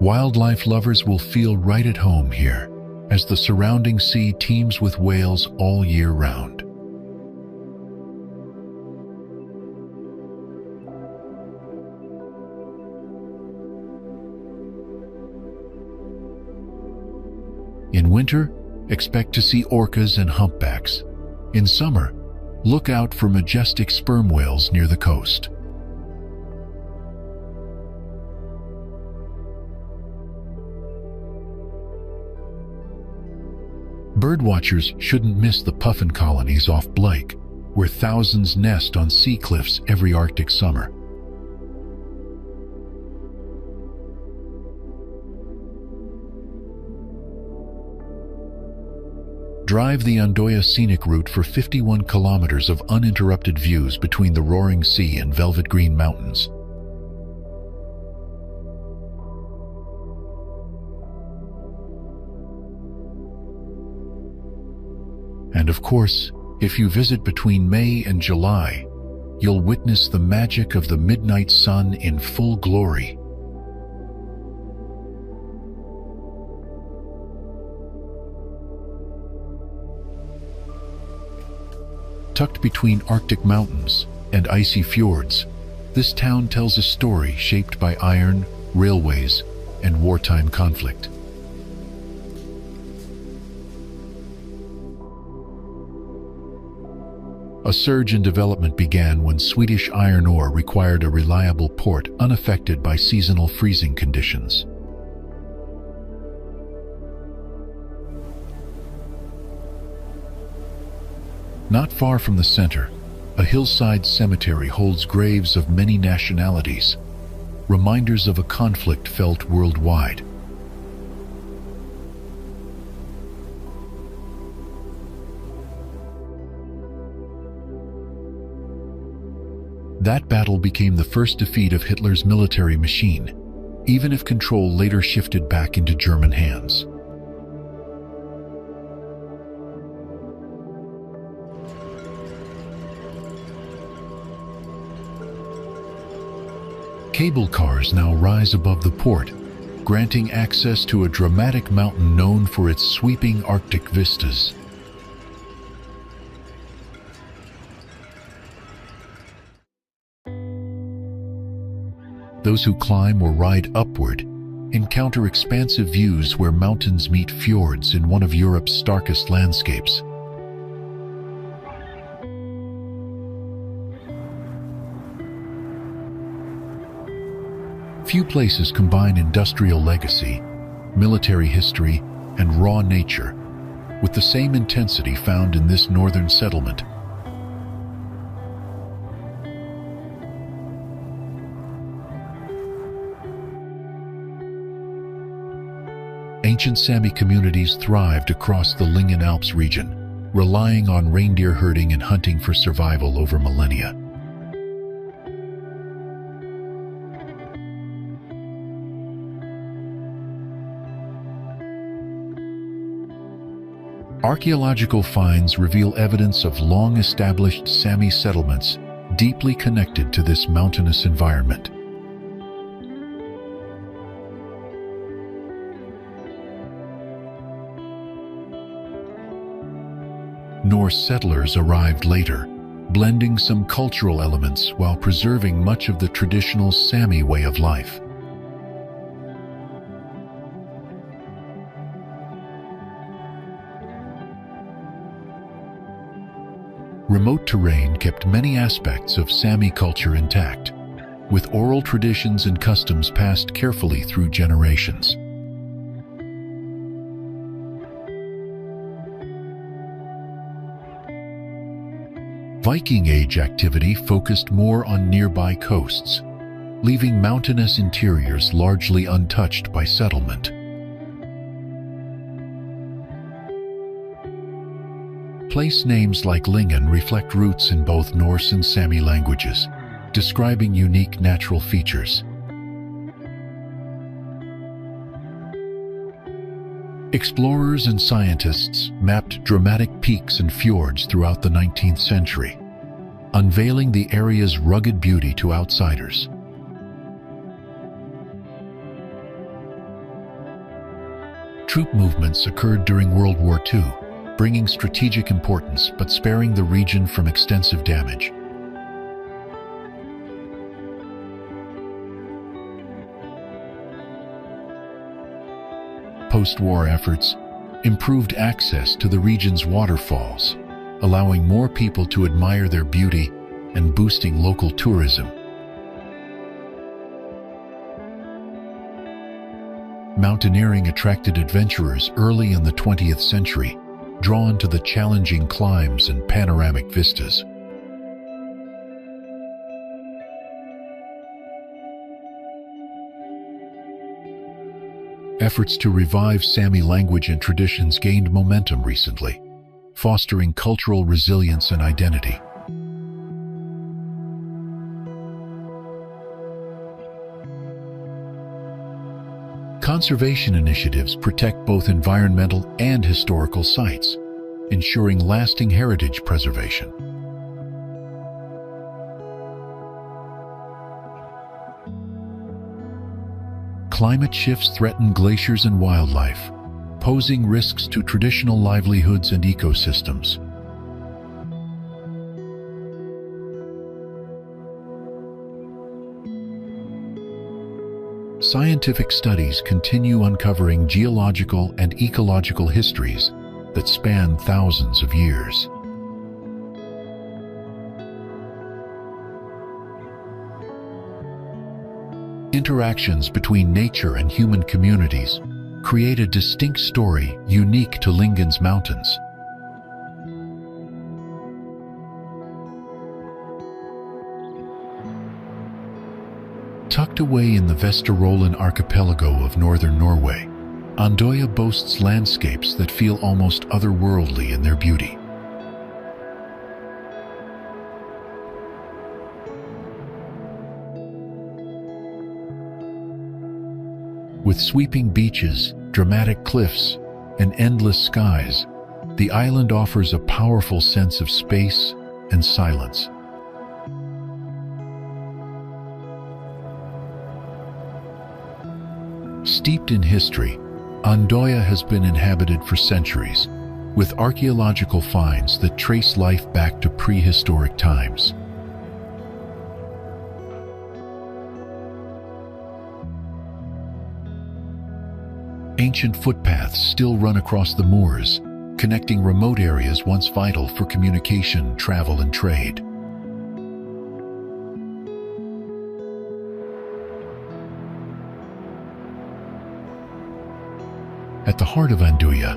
Wildlife lovers will feel right at home here, as the surrounding sea teems with whales all year round. In winter, expect to see orcas and humpbacks. In summer, look out for majestic sperm whales near the coast. Birdwatchers shouldn't miss the puffin colonies off Blake, where thousands nest on sea cliffs every Arctic summer. Drive the Undoya scenic route for 51 kilometers of uninterrupted views between the roaring sea and velvet green mountains. And of course, if you visit between May and July, you'll witness the magic of the midnight sun in full glory. Tucked between Arctic mountains and icy fjords, this town tells a story shaped by iron, railways, and wartime conflict. A surge in development began when Swedish iron ore required a reliable port unaffected by seasonal freezing conditions. Not far from the center, a hillside cemetery holds graves of many nationalities, reminders of a conflict felt worldwide. That battle became the first defeat of Hitler's military machine, even if control later shifted back into German hands. Cable cars now rise above the port, granting access to a dramatic mountain known for its sweeping Arctic vistas. Those who climb or ride upward encounter expansive views where mountains meet fjords in one of Europe's starkest landscapes. Few places combine industrial legacy, military history, and raw nature with the same intensity found in this northern settlement. Ancient Sami communities thrived across the Lingen Alps region, relying on reindeer herding and hunting for survival over millennia. Archaeological finds reveal evidence of long-established Sami settlements deeply connected to this mountainous environment. Norse settlers arrived later, blending some cultural elements while preserving much of the traditional Sami way of life. Remote terrain kept many aspects of Sami culture intact, with oral traditions and customs passed carefully through generations. Viking Age activity focused more on nearby coasts, leaving mountainous interiors largely untouched by settlement. Place names like Lingen reflect roots in both Norse and Sami languages, describing unique natural features. Explorers and scientists mapped dramatic peaks and fjords throughout the 19th century, unveiling the area's rugged beauty to outsiders. Troop movements occurred during World War II, bringing strategic importance but sparing the region from extensive damage. Post-war efforts improved access to the region's waterfalls, allowing more people to admire their beauty and boosting local tourism. Mountaineering attracted adventurers early in the 20th century, drawn to the challenging climbs and panoramic vistas. Efforts to revive Sami language and traditions gained momentum recently, fostering cultural resilience and identity. Conservation initiatives protect both environmental and historical sites, ensuring lasting heritage preservation. Climate shifts threaten glaciers and wildlife, posing risks to traditional livelihoods and ecosystems. Scientific studies continue uncovering geological and ecological histories that span thousands of years. Interactions between nature and human communities create a distinct story unique to Lingen's mountains. Tucked away in the Vesterålen archipelago of northern Norway, Andøya boasts landscapes that feel almost otherworldly in their beauty. With sweeping beaches, dramatic cliffs, and endless skies, the island offers a powerful sense of space and silence. Steeped in history, Andøya has been inhabited for centuries, with archaeological finds that trace life back to prehistoric times. Ancient footpaths still run across the moors, connecting remote areas once vital for communication, travel, and trade. At the heart of Andøya,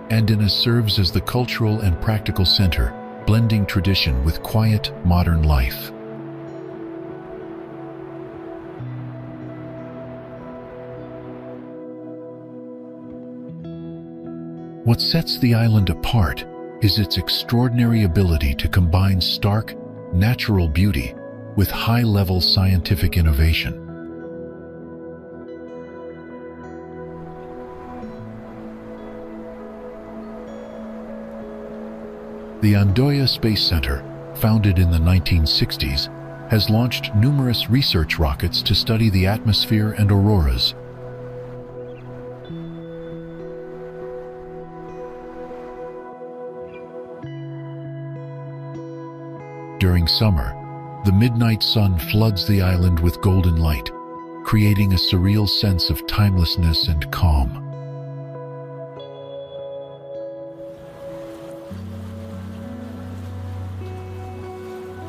Andøya serves as the cultural and practical center, blending tradition with quiet, modern life. What sets the island apart is its extraordinary ability to combine stark, natural beauty with high-level scientific innovation. The Andøya Space Center, founded in the 1960s, has launched numerous research rockets to study the atmosphere and auroras. During summer, the midnight sun floods the island with golden light, creating a surreal sense of timelessness and calm.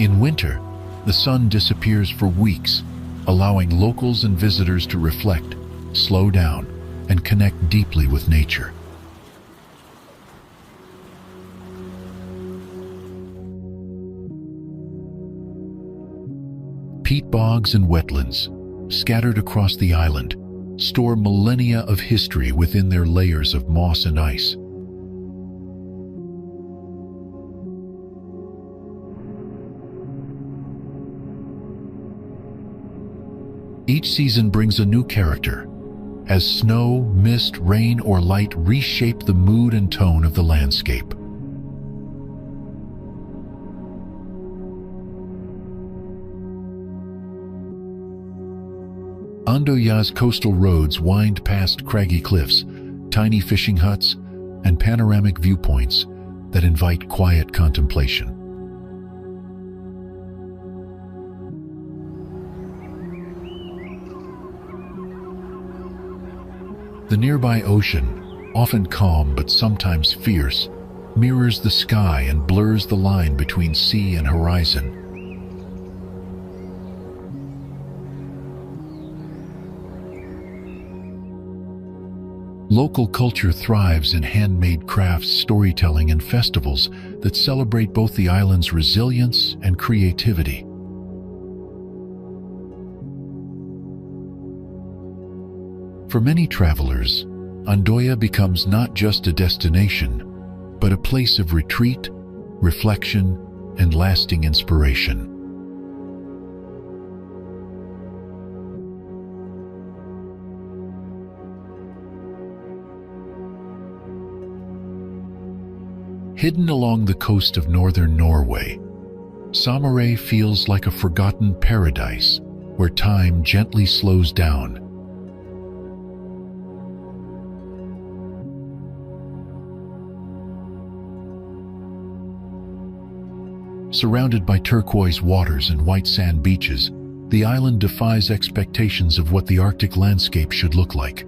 In winter, the sun disappears for weeks, allowing locals and visitors to reflect, slow down, and connect deeply with nature. Peat bogs and wetlands, scattered across the island, store millennia of history within their layers of moss and ice. Each season brings a new character, as snow, mist, rain, or light reshape the mood and tone of the landscape. Andøya's coastal roads wind past craggy cliffs, tiny fishing huts, and panoramic viewpoints that invite quiet contemplation. The nearby ocean, often calm but sometimes fierce, mirrors the sky and blurs the line between sea and horizon. Local culture thrives in handmade crafts, storytelling, and festivals that celebrate both the island's resilience and creativity. For many travelers, Andoya becomes not just a destination, but a place of retreat, reflection, and lasting inspiration. Hidden along the coast of northern Norway, Sommarøy feels like a forgotten paradise where time gently slows down. Surrounded by turquoise waters and white sand beaches, the island defies expectations of what the Arctic landscape should look like.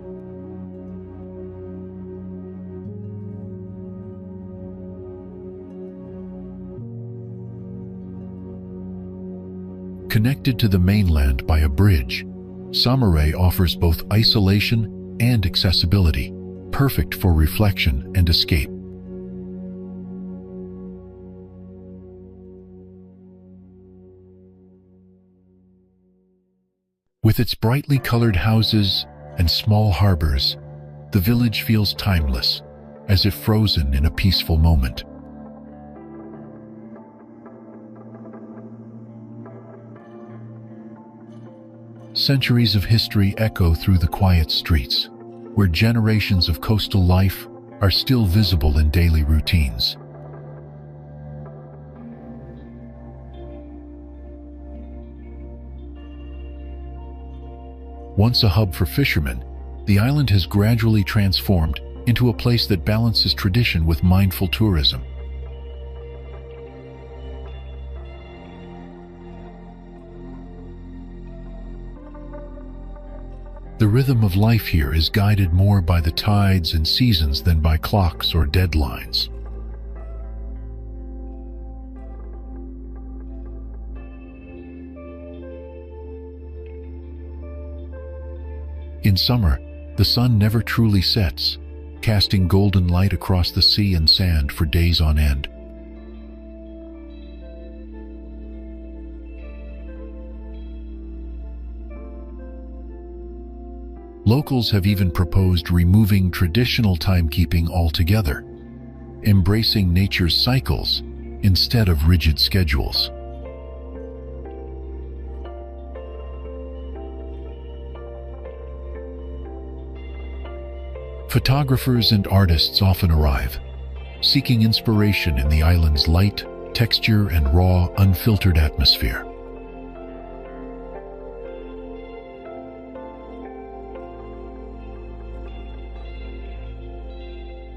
Connected to the mainland by a bridge, Sommarøy offers both isolation and accessibility, perfect for reflection and escape. With its brightly colored houses and small harbors, the village feels timeless, as if frozen in a peaceful moment. Centuries of history echo through the quiet streets, where generations of coastal life are still visible in daily routines. Once a hub for fishermen, the island has gradually transformed into a place that balances tradition with mindful tourism. The rhythm of life here is guided more by the tides and seasons than by clocks or deadlines. In summer, the sun never truly sets, casting golden light across the sea and sand for days on end. Locals have even proposed removing traditional timekeeping altogether, embracing nature's cycles instead of rigid schedules. Photographers and artists often arrive, seeking inspiration in the island's light, texture, and raw, unfiltered atmosphere.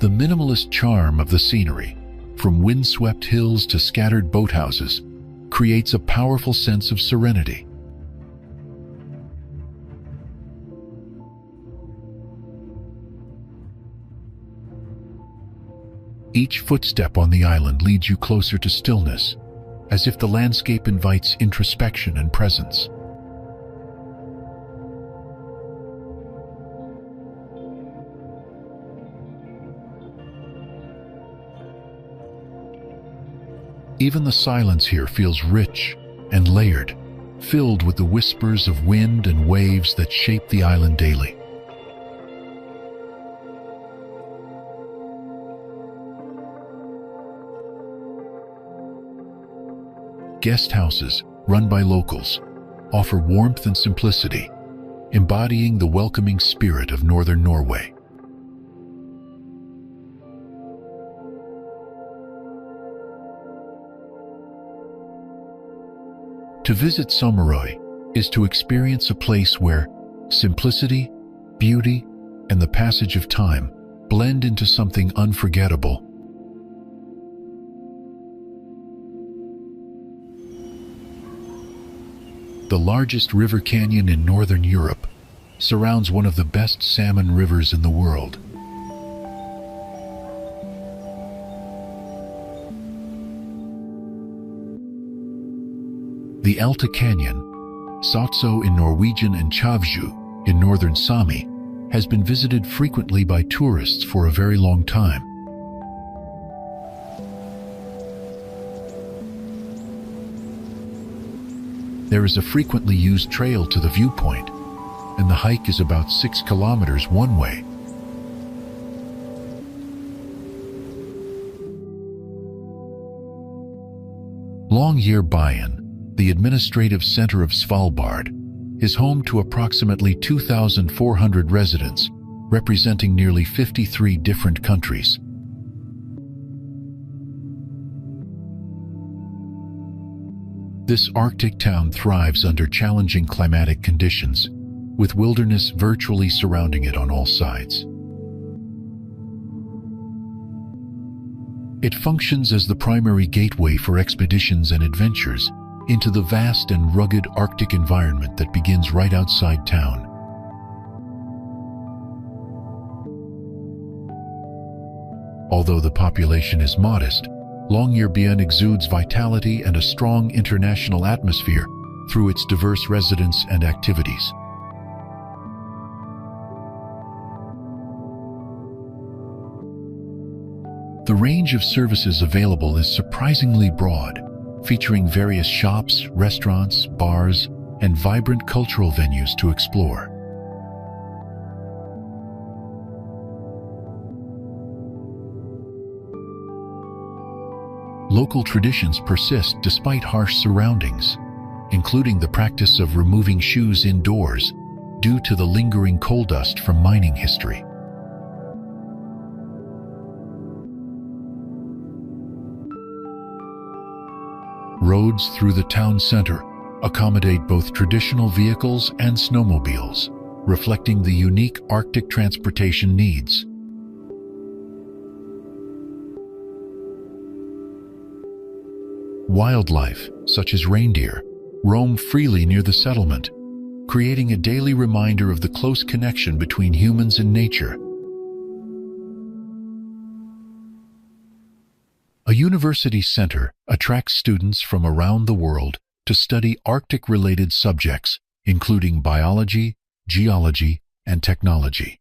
The minimalist charm of the scenery, from windswept hills to scattered boathouses, creates a powerful sense of serenity. Each footstep on the island leads you closer to stillness, as if the landscape invites introspection and presence. Even the silence here feels rich and layered, filled with the whispers of wind and waves that shape the island daily. Guest houses, run by locals, offer warmth and simplicity, embodying the welcoming spirit of northern Norway. To visit Sommarøy is to experience a place where simplicity, beauty, and the passage of time blend into something unforgettable. The largest river canyon in northern Europe surrounds one of the best salmon rivers in the world. The Alta Canyon, Saatso in Norwegian and Chavju in northern Sami, has been visited frequently by tourists for a very long time. There is a frequently used trail to the viewpoint, and the hike is about 6 kilometers one way. Longyearbyen, the administrative center of Svalbard, is home to approximately 2,400 residents, representing nearly 53 different countries. This Arctic town thrives under challenging climatic conditions, with wilderness virtually surrounding it on all sides. It functions as the primary gateway for expeditions and adventures into the vast and rugged Arctic environment that begins right outside town. Although the population is modest, Longyearbyen exudes vitality and a strong international atmosphere through its diverse residents and activities. The range of services available is surprisingly broad, featuring various shops, restaurants, bars, and vibrant cultural venues to explore. Local traditions persist despite harsh surroundings, including the practice of removing shoes indoors due to the lingering coal dust from mining history. Roads through the town center accommodate both traditional vehicles and snowmobiles, reflecting the unique Arctic transportation needs. Wildlife, such as reindeer, roam freely near the settlement, creating a daily reminder of the close connection between humans and nature. A university center attracts students from around the world to study Arctic-related subjects, including biology, geology, and technology.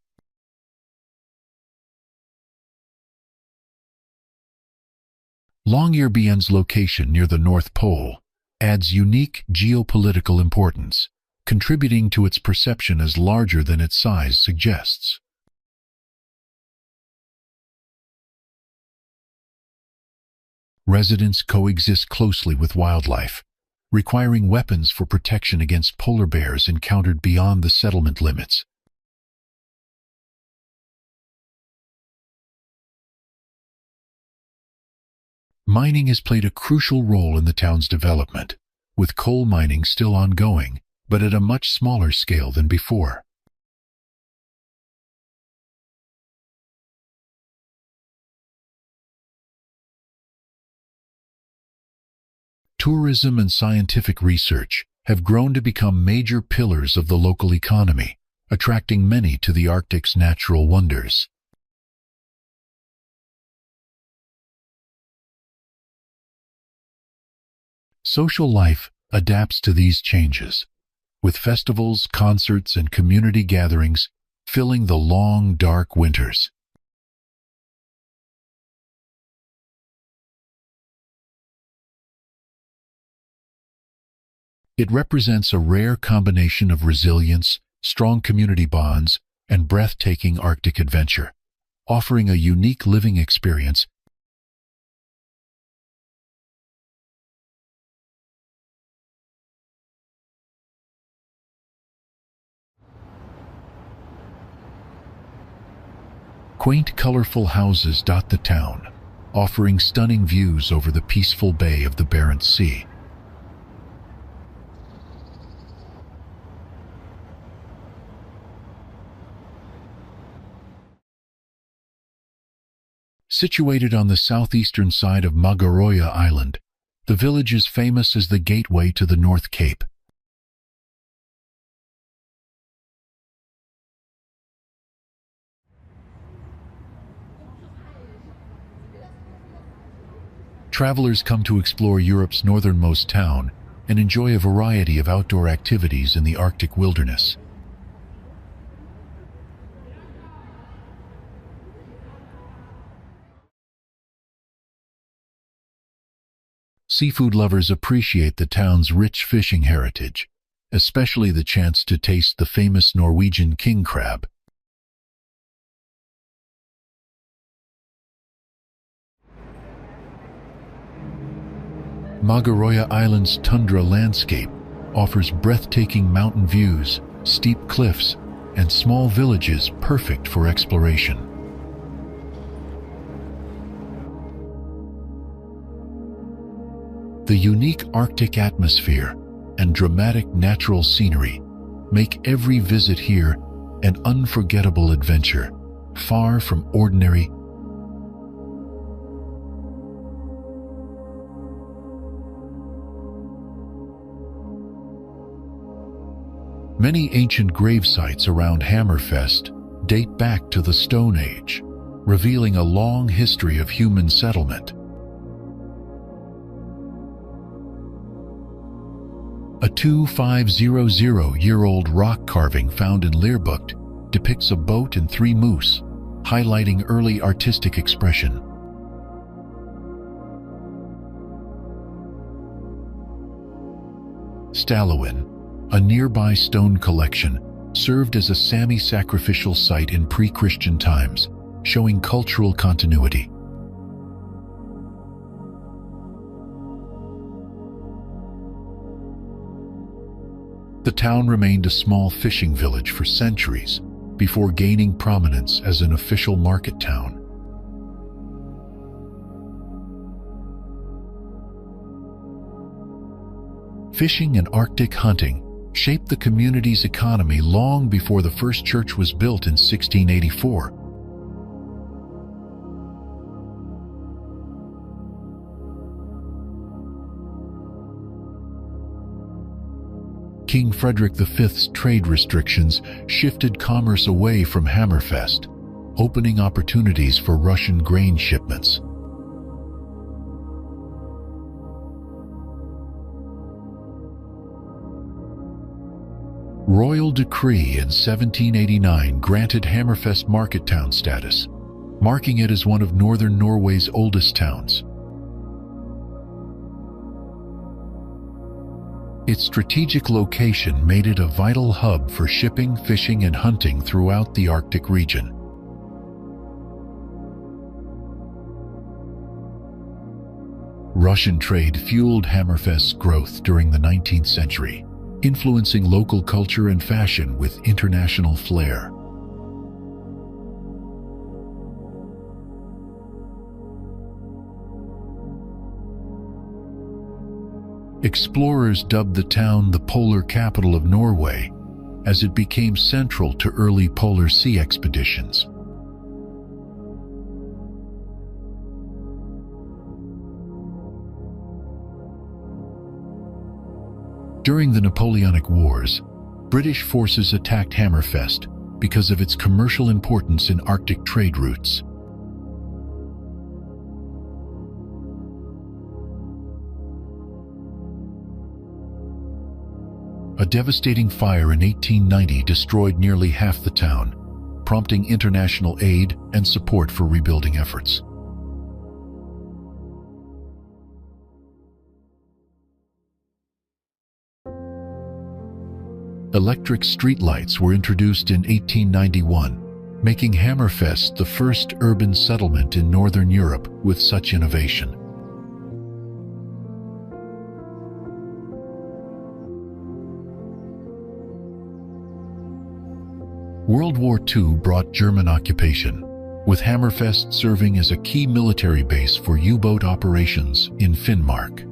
Longyearbyen's location near the North Pole adds unique geopolitical importance, contributing to its perception as larger than its size suggests. Residents coexist closely with wildlife, requiring weapons for protection against polar bears encountered beyond the settlement limits. Mining has played a crucial role in the town's development, with coal mining still ongoing, but at a much smaller scale than before. Tourism and scientific research have grown to become major pillars of the local economy, attracting many to the Arctic's natural wonders. Social life adapts to these changes, with festivals, concerts, and community gatherings filling the long, dark winters. It represents a rare combination of resilience, strong community bonds, and breathtaking Arctic adventure, offering a unique living experience. Quaint, colorful houses dot the town, offering stunning views over the peaceful bay of the Barents Sea. Situated on the southeastern side of Magaroya Island, the village is famous as the gateway to the North Cape. Travelers come to explore Europe's northernmost town and enjoy a variety of outdoor activities in the Arctic wilderness. Seafood lovers appreciate the town's rich fishing heritage, especially the chance to taste the famous Norwegian king crab. Magaroya Island's tundra landscape offers breathtaking mountain views, steep cliffs, and small villages perfect for exploration. The unique Arctic atmosphere and dramatic natural scenery make every visit here an unforgettable adventure, far from ordinary. Many ancient grave sites around Hammerfest date back to the Stone Age, revealing a long history of human settlement. A 2500-year-old rock carving found in Leerbucht depicts a boat and 3 moose, highlighting early artistic expression. Stallowin, a nearby stone collection, served as a Sami sacrificial site in pre-Christian times, showing cultural continuity. The town remained a small fishing village for centuries before gaining prominence as an official market town. Fishing and Arctic hunting shaped the community's economy long before the first church was built in 1684. King Frederick V's trade restrictions shifted commerce away from Hammerfest, opening opportunities for Russian grain shipments. Royal decree in 1789 granted Hammerfest market town status, marking it as one of northern Norway's oldest towns. Its strategic location made it a vital hub for shipping, fishing, and hunting throughout the Arctic region. Russian trade fueled Hammerfest's growth during the 19th century, influencing local culture and fashion with international flair. Explorers dubbed the town the polar capital of Norway, as it became central to early polar sea expeditions. During the Napoleonic Wars, British forces attacked Hammerfest because of its commercial importance in Arctic trade routes. A devastating fire in 1890 destroyed nearly half the town, prompting international aid and support for rebuilding efforts. Electric streetlights were introduced in 1891, making Hammerfest the first urban settlement in Northern Europe with such innovation. World War II brought German occupation, with Hammerfest serving as a key military base for U-boat operations in Finnmark.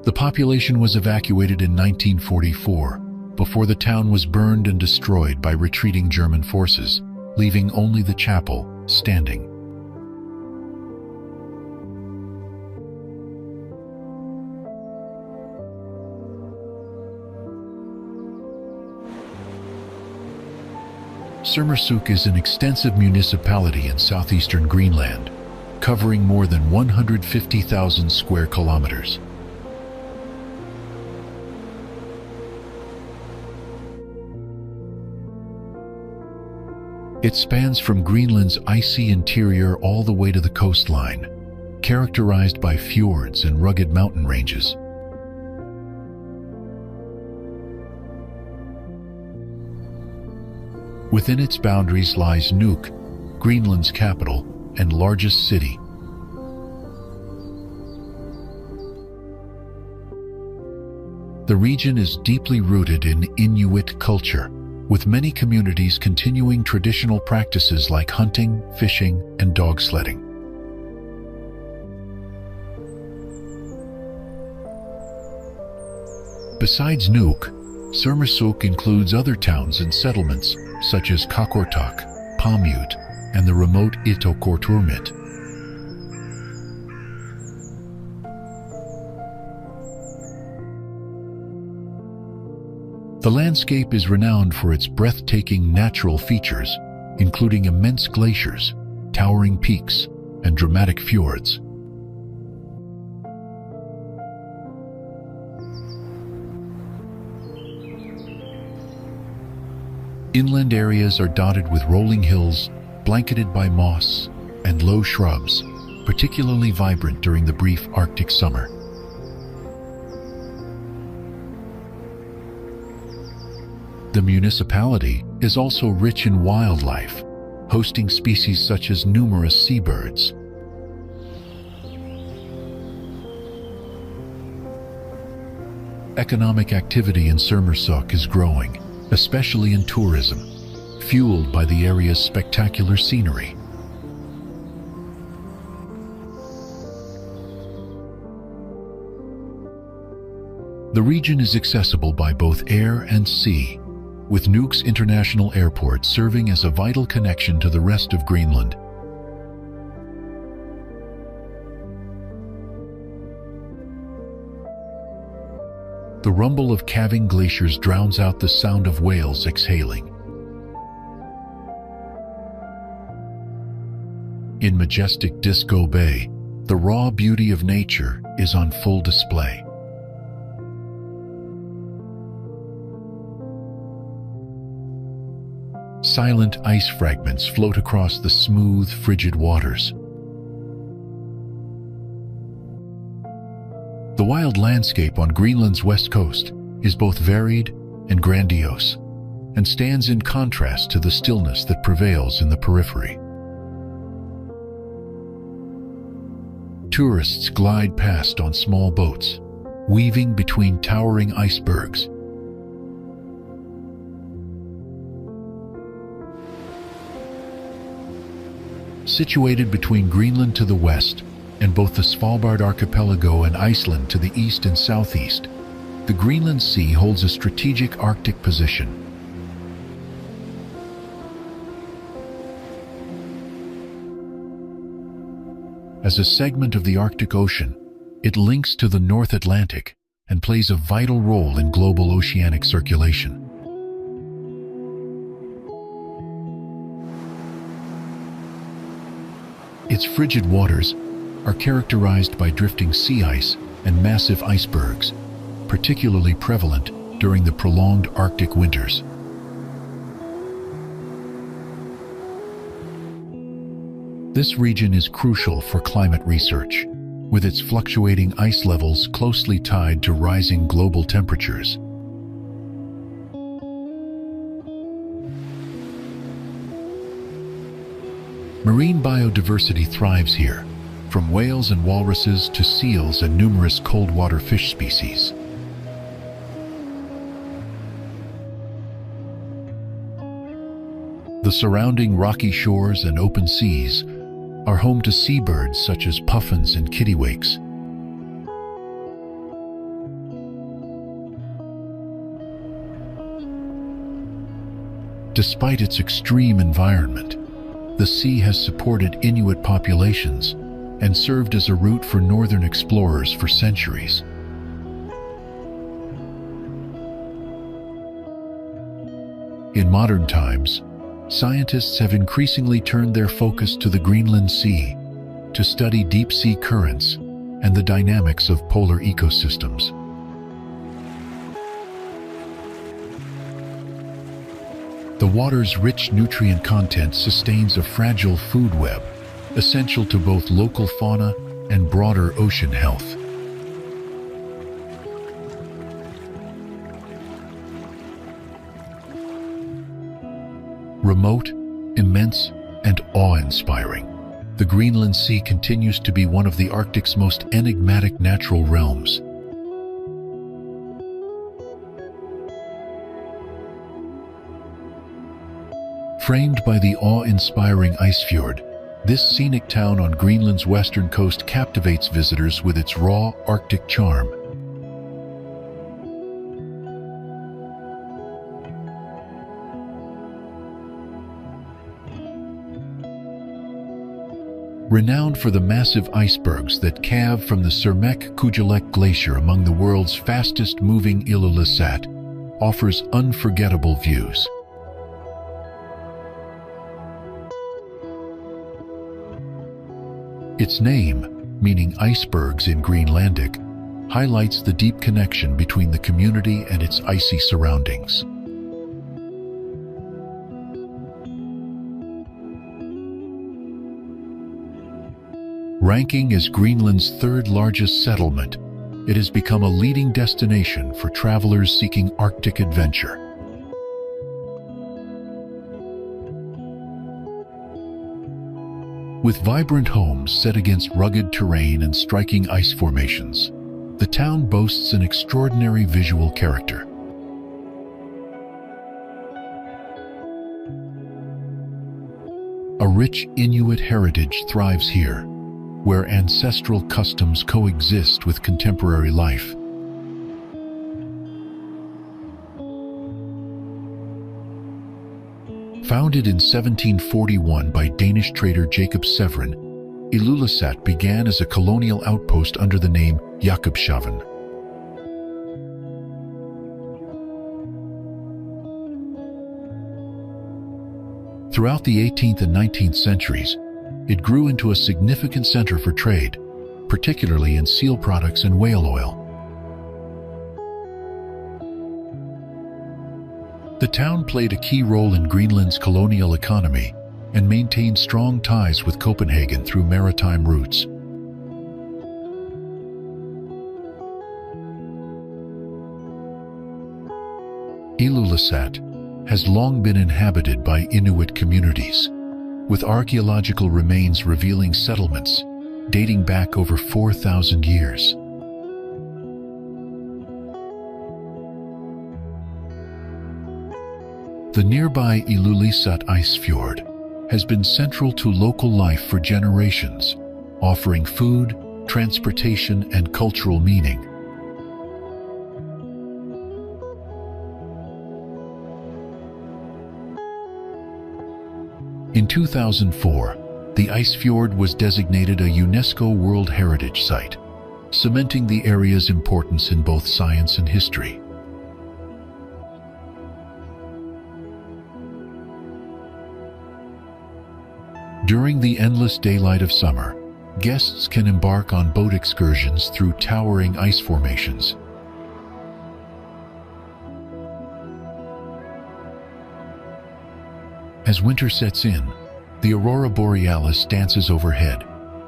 The population was evacuated in 1944, before the town was burned and destroyed by retreating German forces, leaving only the chapel standing. Sermersooq is an extensive municipality in southeastern Greenland, covering more than 150,000 square kilometers. It spans from Greenland's icy interior all the way to the coastline, characterized by fjords and rugged mountain ranges. Within its boundaries lies Nuuk, Greenland's capital and largest city. The region is deeply rooted in Inuit culture, with many communities continuing traditional practices like hunting, fishing, and dog sledding. Besides Nuuk, Sermersooq includes other towns and settlements such as Qaqortoq, Pamuut, and the remote Itoqortoormiit. The landscape is renowned for its breathtaking natural features, including immense glaciers, towering peaks, and dramatic fjords. Inland areas are dotted with rolling hills, blanketed by moss and low shrubs, particularly vibrant during the brief Arctic summer. The municipality is also rich in wildlife, hosting species such as numerous seabirds. Economic activity in Sermersooq is growing, especially in tourism, fueled by the area's spectacular scenery. The region is accessible by both air and sea, with Nuuk's international airport serving as a vital connection to the rest of Greenland. The rumble of calving glaciers drowns out the sound of whales exhaling. In majestic Disco Bay, the raw beauty of nature is on full display. Silent ice fragments float across the smooth, frigid waters. The wild landscape on Greenland's west coast is both varied and grandiose, and stands in contrast to the stillness that prevails in the periphery. Tourists glide past on small boats, weaving between towering icebergs. Situated between Greenland to the west and both the Svalbard archipelago and Iceland to the east and southeast, the Greenland Sea holds a strategic Arctic position. As a segment of the Arctic Ocean, it links to the North Atlantic and plays a vital role in global oceanic circulation. Its frigid waters are characterized by drifting sea ice and massive icebergs, particularly prevalent during the prolonged Arctic winters. This region is crucial for climate research, with its fluctuating ice levels closely tied to rising global temperatures. Marine biodiversity thrives here, from whales and walruses to seals and numerous cold-water fish species. The surrounding rocky shores and open seas are home to seabirds such as puffins and kittiwakes. Despite its extreme environment, the sea has supported Inuit populations and served as a route for northern explorers for centuries. In modern times, scientists have increasingly turned their focus to the Greenland Sea to study deep-sea currents and the dynamics of polar ecosystems. The water's rich nutrient content sustains a fragile food web, essential to both local fauna and broader ocean health. Remote, immense, and awe-inspiring, the Greenland Sea continues to be one of the Arctic's most enigmatic natural realms. Framed by the awe-inspiring ice fjord, this scenic town on Greenland's western coast captivates visitors with its raw Arctic charm. Renowned for the massive icebergs that calve from the Surmek-Kujalek Glacier among the world's fastest-moving Ilulissat, offers unforgettable views. Its name, meaning icebergs in Greenlandic, highlights the deep connection between the community and its icy surroundings. Ranking as Greenland's third-largest settlement, it has become a leading destination for travelers seeking Arctic adventure. With vibrant homes set against rugged terrain and striking ice formations, the town boasts an extraordinary visual character. A rich Inuit heritage thrives here, where ancestral customs coexist with contemporary life. Founded in 1741 by Danish trader Jacob Severin, Ilulissat began as a colonial outpost under the name Jakobshavn. Throughout the 18th and 19th centuries, it grew into a significant center for trade, particularly in seal products and whale oil. The town played a key role in Greenland's colonial economy and maintained strong ties with Copenhagen through maritime routes. Ilulissat has long been inhabited by Inuit communities, with archaeological remains revealing settlements dating back over 4,000 years. The nearby Ilulissat ice fjord has been central to local life for generations, offering food, transportation, and cultural meaning. In 2004, the ice fjord was designated a UNESCO World Heritage Site, cementing the area's importance in both science and history. During the endless daylight of summer, guests can embark on boat excursions through towering ice formations. As winter sets in, the aurora borealis dances overhead,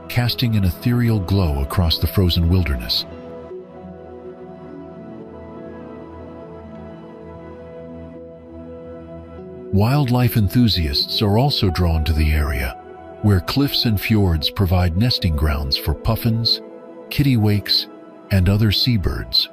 casting an ethereal glow across the frozen wilderness. Wildlife enthusiasts are also drawn to the area, where cliffs and fjords provide nesting grounds for puffins, kittiwakes, and other seabirds.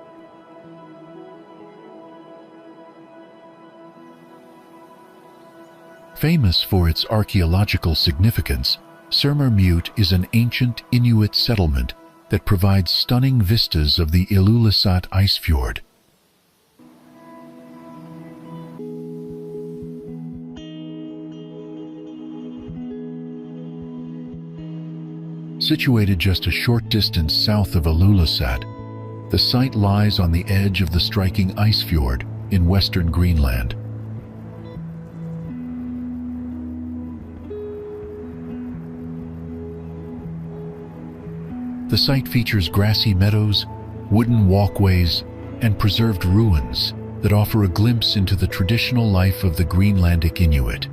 Famous for its archaeological significance, Surmermute is an ancient Inuit settlement that provides stunning vistas of the Ilulissat ice fjord. Situated just a short distance south of Ilulissat, the site lies on the edge of the striking ice fjord in western Greenland. The site features grassy meadows, wooden walkways, and preserved ruins that offer a glimpse into the traditional life of the Greenlandic Inuit.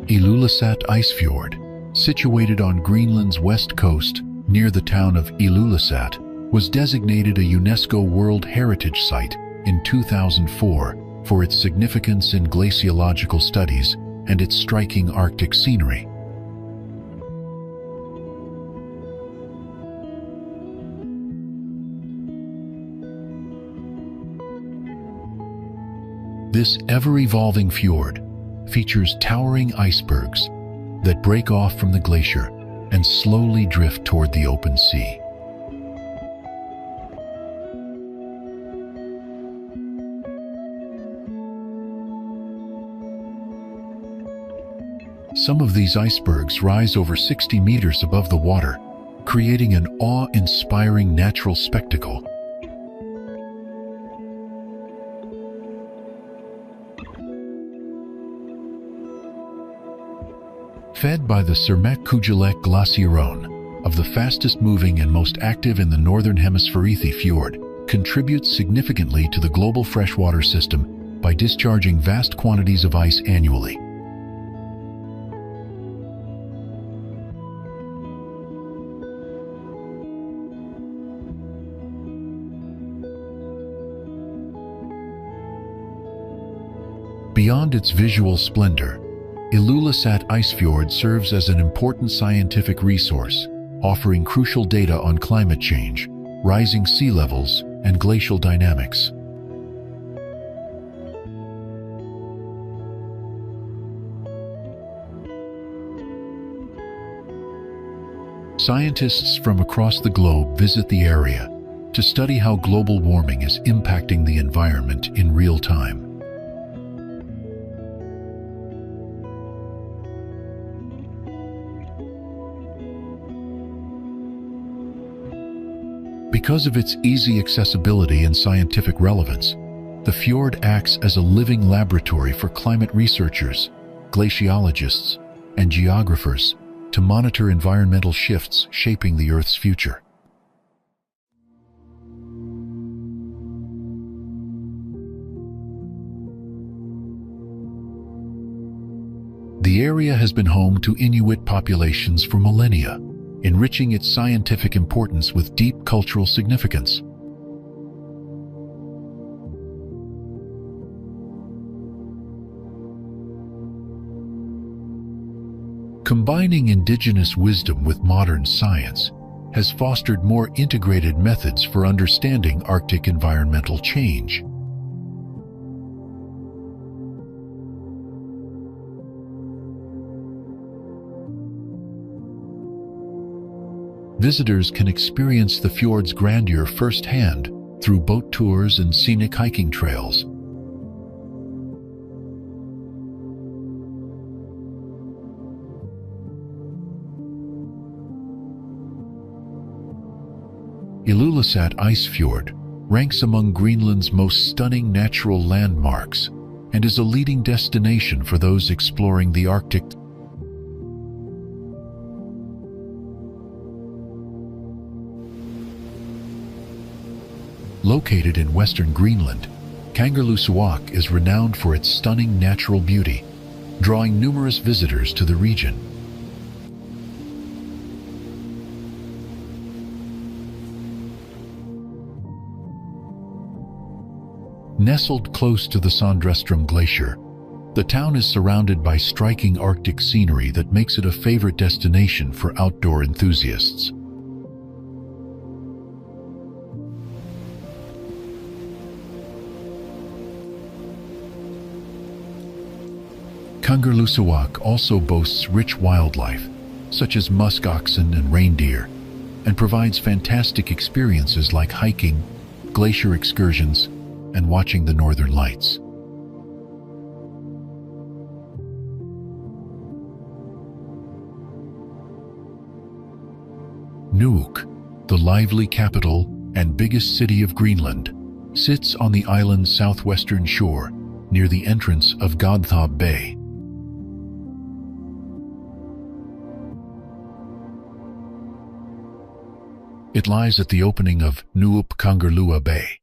Ilulissat Ice Fjord, situated on Greenland's west coast near the town of Ilulissat, was designated a UNESCO World Heritage Site in 2004 for its significance in glaciological studies and its striking Arctic scenery. This ever-evolving fjord features towering icebergs that break off from the glacier and slowly drift toward the open sea. Some of these icebergs rise over 60 meters above the water, creating an awe-inspiring natural spectacle. Fed by the Surreal glacier of the fastest-moving and most active in the northern hemisphere, fjord contributes significantly to the global freshwater system by discharging vast quantities of ice annually. Beyond its visual splendor, Ilulissat Ice Fjord serves as an important scientific resource, offering crucial data on climate change, rising sea levels, and glacial dynamics. Scientists from across the globe visit the area to study how global warming is impacting the environment in real time. Because of its easy accessibility and scientific relevance, the fjord acts as a living laboratory for climate researchers, glaciologists, and geographers to monitor environmental shifts shaping the Earth's future. The area has been home to Inuit populations for millennia, enriching its scientific importance with deep cultural significance. Combining indigenous wisdom with modern science has fostered more integrated methods for understanding Arctic environmental change. Visitors can experience the fjord's grandeur firsthand through boat tours and scenic hiking trails. Ilulissat Ice Fjord ranks among Greenland's most stunning natural landmarks and is a leading destination for those exploring the Arctic. Located in western Greenland, Kangerlussuaq is renowned for its stunning natural beauty, drawing numerous visitors to the region. Nestled close to the Sandreström Glacier, the town is surrounded by striking Arctic scenery that makes it a favorite destination for outdoor enthusiasts. Kangerlussuaq also boasts rich wildlife, such as musk oxen and reindeer, and provides fantastic experiences like hiking, glacier excursions, and watching the northern lights. Nuuk, the lively capital and biggest city of Greenland, sits on the island's southwestern shore near the entrance of Godthab Bay. It lies at the opening of Nuuk-Kangerlua Bay,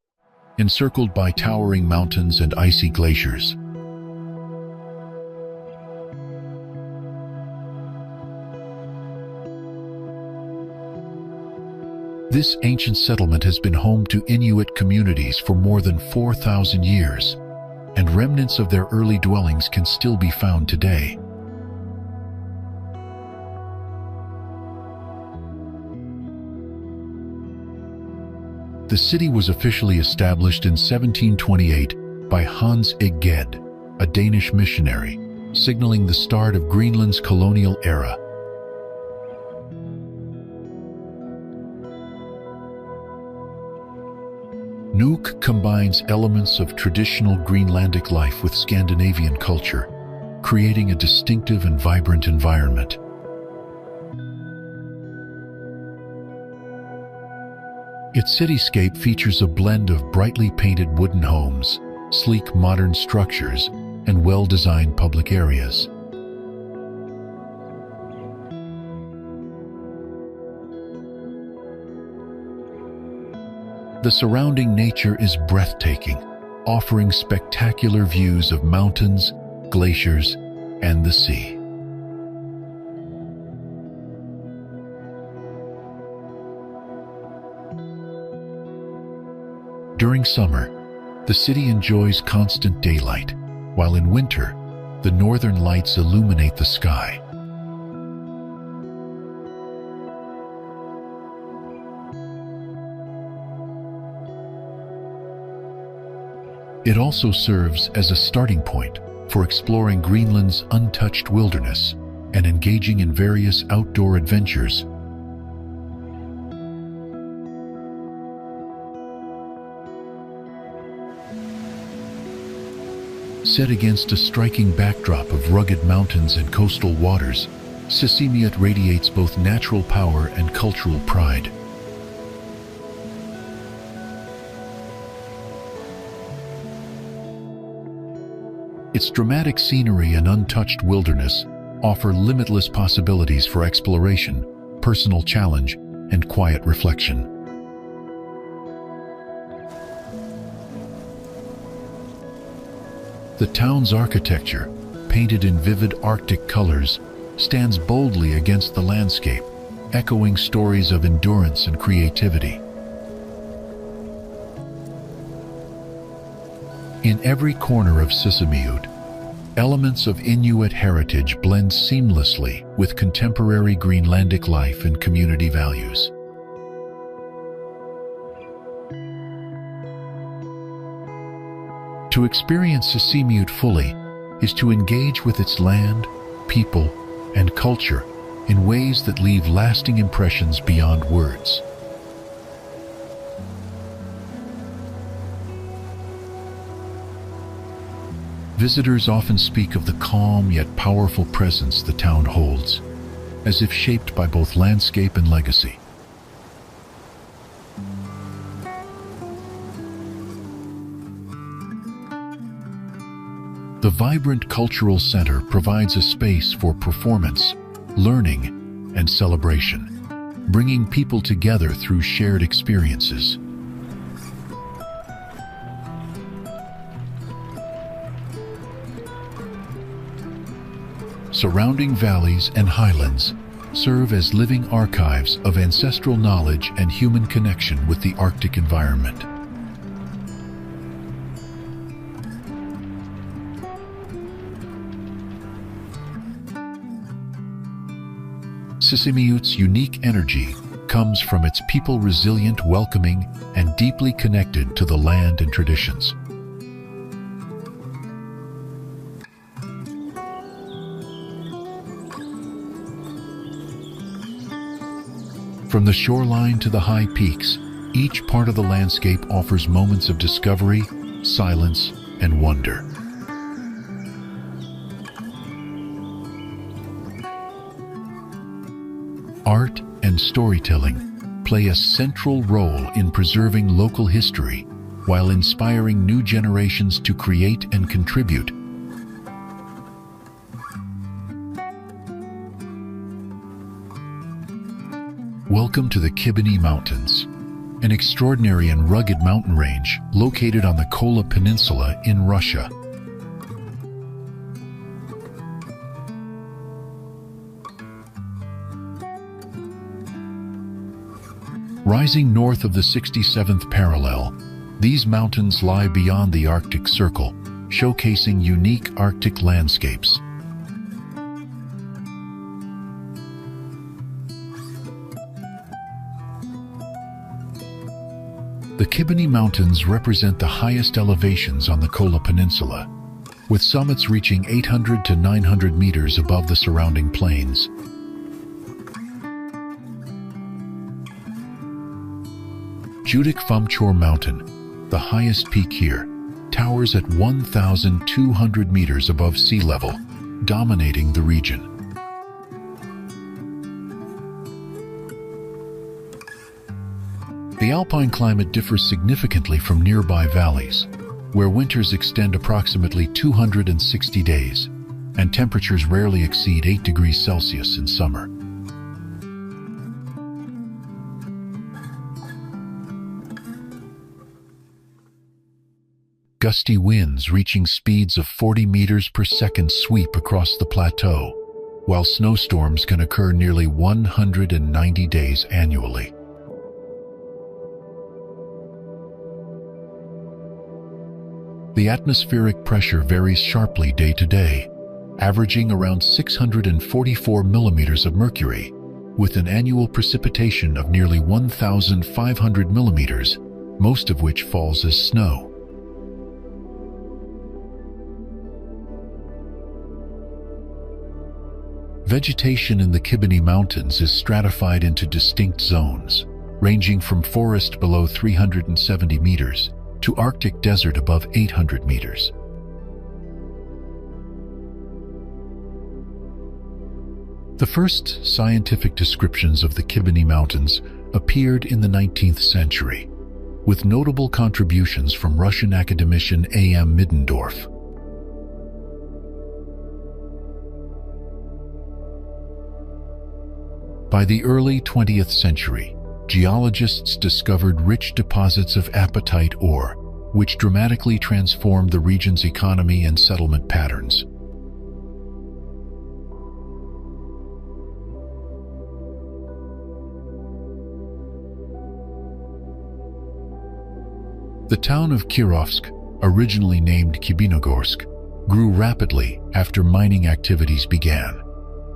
encircled by towering mountains and icy glaciers. This ancient settlement has been home to Inuit communities for more than 4,000 years, and remnants of their early dwellings can still be found today. The city was officially established in 1728 by Hans Egede, a Danish missionary, signaling the start of Greenland's colonial era. Nuuk combines elements of traditional Greenlandic life with Scandinavian culture, creating a distinctive and vibrant environment. Its cityscape features a blend of brightly painted wooden homes, sleek modern structures, and well-designed public areas. The surrounding nature is breathtaking, offering spectacular views of mountains, glaciers, and the sea. During summer, the city enjoys constant daylight, while in winter, the northern lights illuminate the sky. It also serves as a starting point for exploring Greenland's untouched wilderness and engaging in various outdoor adventures. Set against a striking backdrop of rugged mountains and coastal waters, Sisimiut radiates both natural power and cultural pride. Its dramatic scenery and untouched wilderness offer limitless possibilities for exploration, personal challenge, and quiet reflection. The town's architecture, painted in vivid Arctic colors, stands boldly against the landscape, echoing stories of endurance and creativity. In every corner of Sisimiut, elements of Inuit heritage blend seamlessly with contemporary Greenlandic life and community values. To experience Sisimiut fully is to engage with its land, people, and culture in ways that leave lasting impressions beyond words. Visitors often speak of the calm yet powerful presence the town holds, as if shaped by both landscape and legacy. The vibrant cultural center provides a space for performance, learning, and celebration, bringing people together through shared experiences. Surrounding valleys and highlands serve as living archives of ancestral knowledge and human connection with the Arctic environment. Sisimiut's unique energy comes from its people resilient, welcoming, and deeply connected to the land and traditions. From the shoreline to the high peaks, each part of the landscape offers moments of discovery, silence, and wonder. Art and storytelling play a central role in preserving local history while inspiring new generations to create and contribute. Welcome to the Kibini Mountains, an extraordinary and rugged mountain range located on the Kola Peninsula in Russia. Rising north of the 67th parallel, these mountains lie beyond the Arctic Circle, showcasing unique Arctic landscapes. The Kibini Mountains represent the highest elevations on the Kola Peninsula, with summits reaching 800 to 900 meters above the surrounding plains. Judik Fumchor Mountain, the highest peak here, towers at 1,200 meters above sea level, dominating the region. The alpine climate differs significantly from nearby valleys, where winters extend approximately 260 days, and temperatures rarely exceed 8 degrees Celsius in summer. Gusty winds reaching speeds of 40 meters per second sweep across the plateau, while snowstorms can occur nearly 190 days annually. The atmospheric pressure varies sharply day to day, averaging around 644 millimeters of mercury, with an annual precipitation of nearly 1,500 millimeters, most of which falls as snow. Vegetation in the Kibini Mountains is stratified into distinct zones, ranging from forest below 370 meters to Arctic desert above 800 meters. The first scientific descriptions of the Kibini Mountains appeared in the 19th century, with notable contributions from Russian academician A.M. Middendorf. By the early 20th century, geologists discovered rich deposits of apatite ore, which dramatically transformed the region's economy and settlement patterns. The town of Kirovsk, originally named Kibinogorsk, grew rapidly after mining activities began,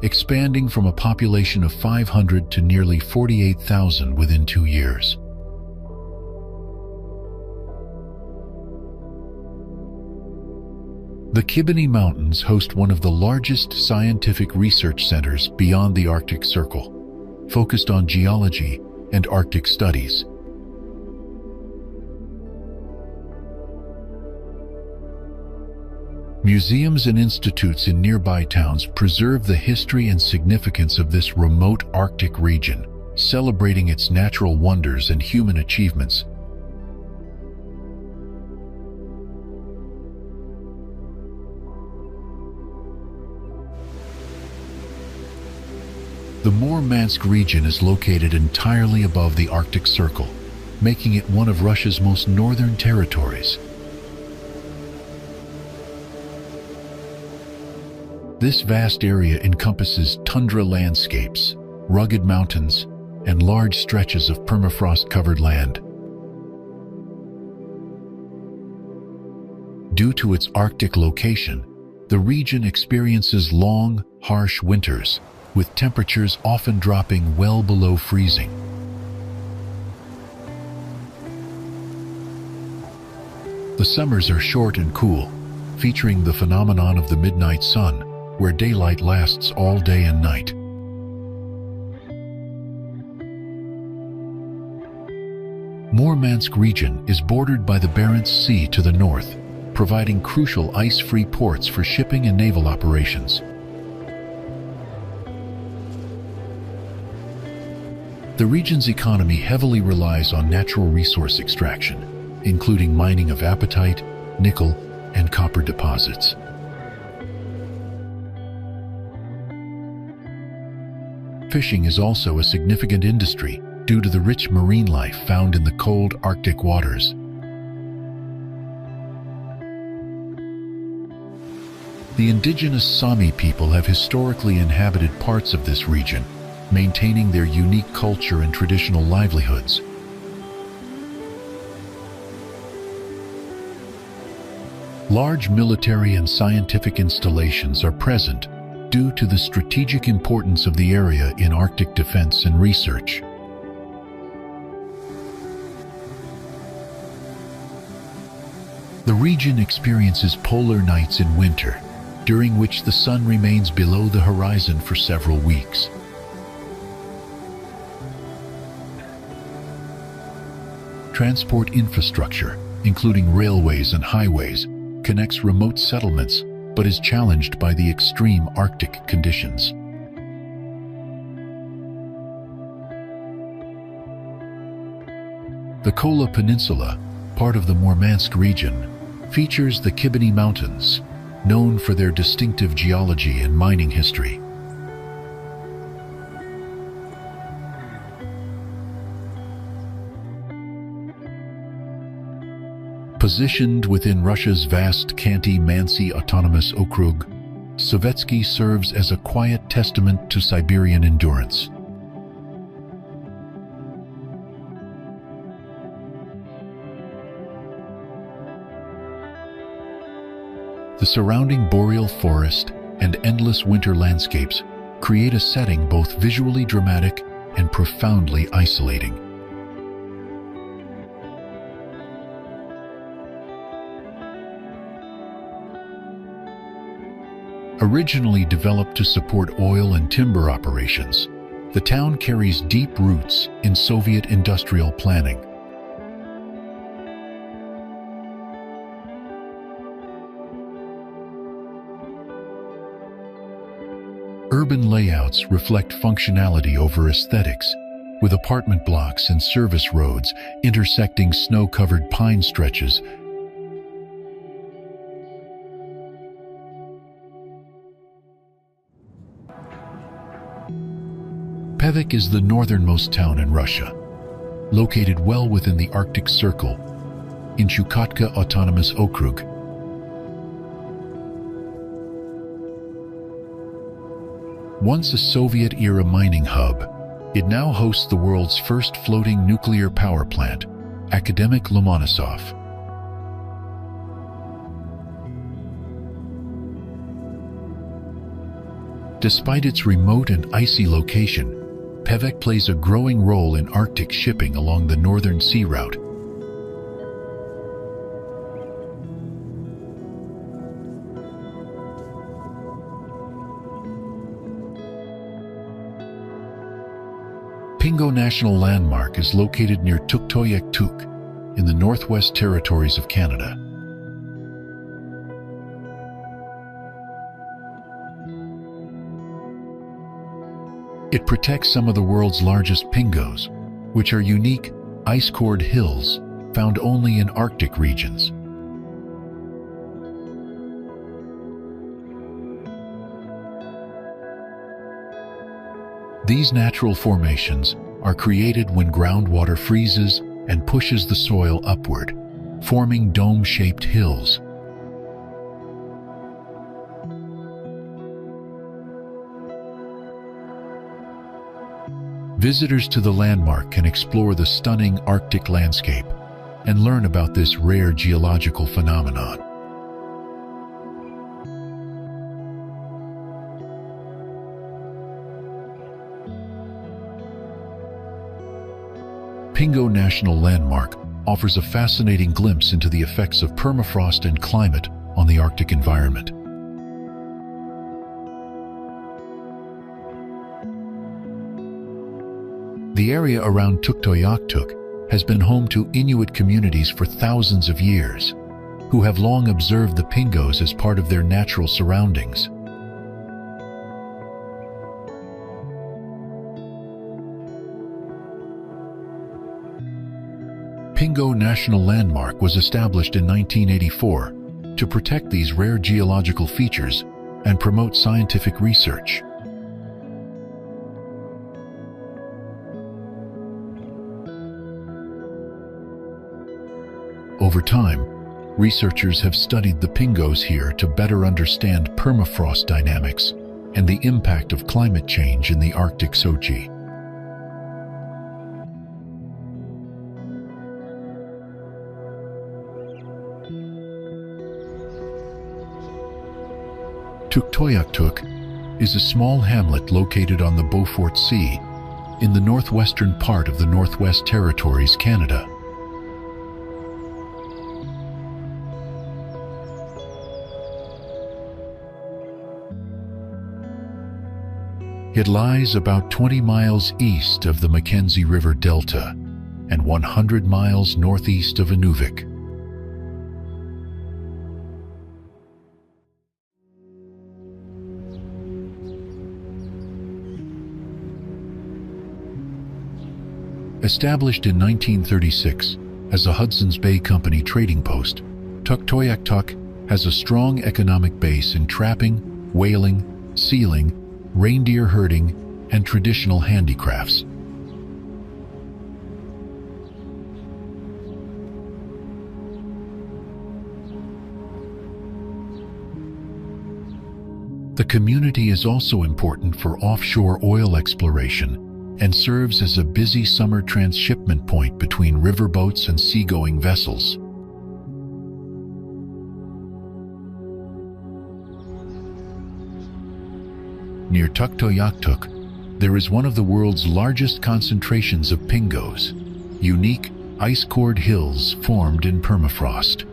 expanding from a population of 500 to nearly 48,000 within 2 years. The Kibini Mountains host one of the largest scientific research centers beyond the Arctic Circle, focused on geology and Arctic studies. Museums and institutes in nearby towns preserve the history and significance of this remote Arctic region, celebrating its natural wonders and human achievements. The Murmansk region is located entirely above the Arctic Circle, making it one of Russia's most northern territories. This vast area encompasses tundra landscapes, rugged mountains, and large stretches of permafrost-covered land. Due to its Arctic location, the region experiences long, harsh winters, with temperatures often dropping well below freezing. The summers are short and cool, featuring the phenomenon of the midnight sun, where daylight lasts all day and night. Murmansk region is bordered by the Barents Sea to the north, providing crucial ice-free ports for shipping and naval operations. The region's economy heavily relies on natural resource extraction, including mining of apatite, nickel, and copper deposits. Fishing is also a significant industry due to the rich marine life found in the cold Arctic waters. The indigenous Sami people have historically inhabited parts of this region, maintaining their unique culture and traditional livelihoods. Large military and scientific installations are present due to the strategic importance of the area in Arctic defense and research. The region experiences polar nights in winter, during which the sun remains below the horizon for several weeks. Transport infrastructure, including railways and highways, connects remote settlements, but is challenged by the extreme Arctic conditions. The Kola Peninsula, part of the Murmansk region, features the Kibani Mountains, known for their distinctive geology and mining history. Positioned within Russia's vast Khanty-Mansi Autonomous Okrug, Sovetski serves as a quiet testament to Siberian endurance. The surrounding boreal forest and endless winter landscapes create a setting both visually dramatic and profoundly isolating. Originally developed to support oil and timber operations, the town carries deep roots in Soviet industrial planning. Urban layouts reflect functionality over aesthetics, with apartment blocks and service roads intersecting snow-covered pine stretches. Pevek is the northernmost town in Russia, located well within the Arctic Circle, in Chukotka Autonomous Okrug. Once a Soviet-era mining hub, it now hosts the world's first floating nuclear power plant, Academic Lomonosov. Despite its remote and icy location, Pevek plays a growing role in Arctic shipping along the northern sea route. Pingo National Landmark is located near Tuktoyaktuk in the Northwest Territories of Canada. It protects some of the world's largest pingos, which are unique, ice-cored hills found only in Arctic regions. These natural formations are created when groundwater freezes and pushes the soil upward, forming dome-shaped hills. Visitors to the landmark can explore the stunning Arctic landscape and learn about this rare geological phenomenon. Pingo National Landmark offers a fascinating glimpse into the effects of permafrost and climate on the Arctic environment. The area around Tuktoyaktuk has been home to Inuit communities for thousands of years, who have long observed the pingos as part of their natural surroundings. Pingo National Landmark was established in 1984 to protect these rare geological features and promote scientific research. Over time, researchers have studied the pingos here to better understand permafrost dynamics and the impact of climate change in the Arctic Sochi. Tuktoyaktuk is a small hamlet located on the Beaufort Sea in the northwestern part of the Northwest Territories, Canada. It lies about 20 miles east of the Mackenzie River Delta and 100 miles northeast of Inuvik. Established in 1936 as a Hudson's Bay Company trading post, Tuktoyaktuk has a strong economic base in trapping, whaling, sealing, reindeer herding, and traditional handicrafts. The community is also important for offshore oil exploration and serves as a busy summer transshipment point between riverboats and seagoing vessels. Near Tuktoyaktuk, there is one of the world's largest concentrations of pingos, unique ice-cored hills formed in permafrost.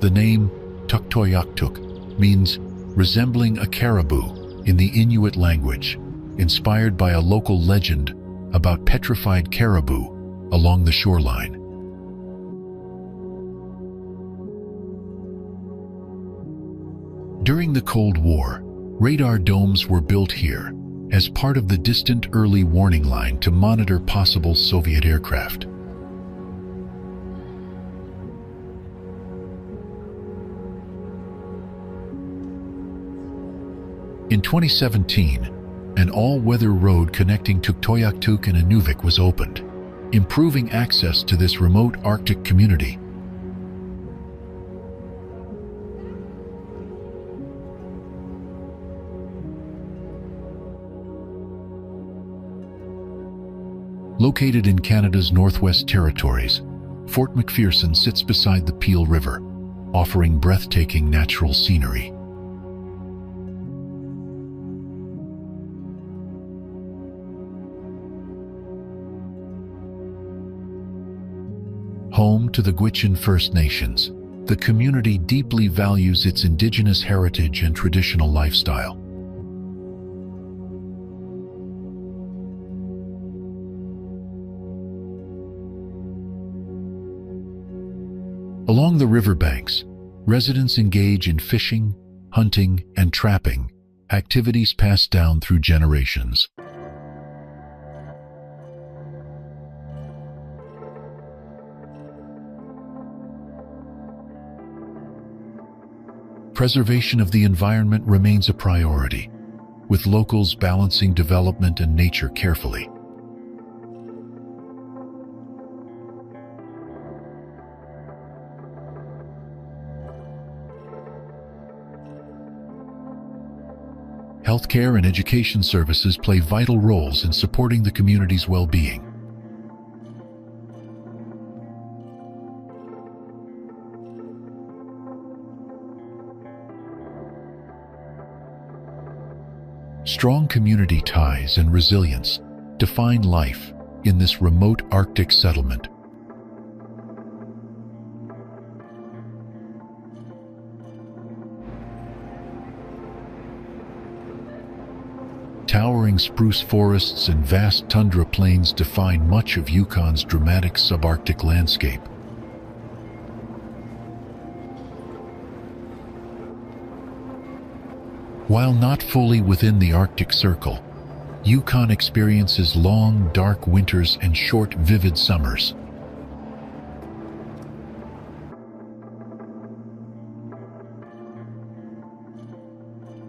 The name Tuktoyaktuk means resembling a caribou in the Inuit language, inspired by a local legend about petrified caribou along the shoreline. During the Cold War, radar domes were built here as part of the distant early warning line to monitor possible Soviet aircraft. In 2017, an all-weather road connecting Tuktoyaktuk and Inuvik was opened, improving access to this remote Arctic community. Located in Canada's Northwest Territories, Fort McPherson sits beside the Peel River, offering breathtaking natural scenery. Home to the Gwich'in First Nations, the community deeply values its Indigenous heritage and traditional lifestyle. Along the riverbanks, residents engage in fishing, hunting, and trapping, activities passed down through generations. Preservation of the environment remains a priority, with locals balancing development and nature carefully. Healthcare and education services play vital roles in supporting the community's well-being. Strong community ties and resilience define life in this remote Arctic settlement. Towering spruce forests and vast tundra plains define much of Yukon's dramatic subarctic landscape. While not fully within the Arctic Circle, Yukon experiences long, dark winters and short, vivid summers.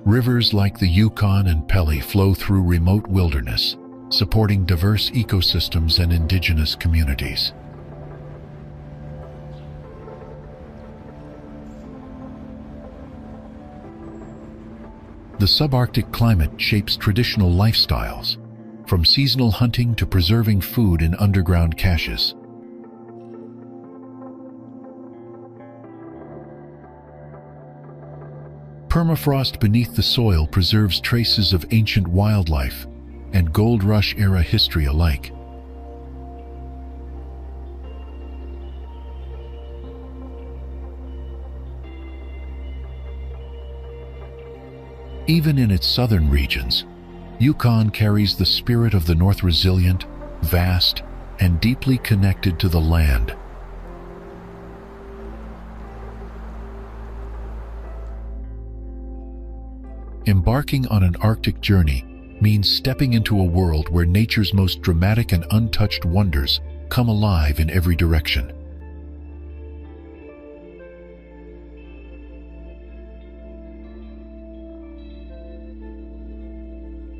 Rivers like the Yukon and Pelly flow through remote wilderness, supporting diverse ecosystems and indigenous communities. The subarctic climate shapes traditional lifestyles, from seasonal hunting to preserving food in underground caches. Permafrost beneath the soil preserves traces of ancient wildlife and Gold Rush-era history alike. Even in its southern regions, Yukon carries the spirit of the North, resilient, vast, and deeply connected to the land. Embarking on an Arctic journey means stepping into a world where nature's most dramatic and untouched wonders come alive in every direction.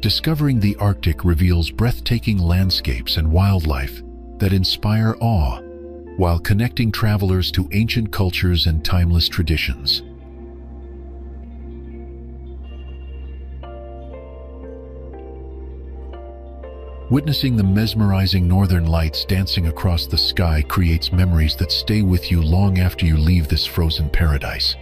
Discovering the Arctic reveals breathtaking landscapes and wildlife that inspire awe, while connecting travelers to ancient cultures and timeless traditions. Witnessing the mesmerizing northern lights dancing across the sky creates memories that stay with you long after you leave this frozen paradise.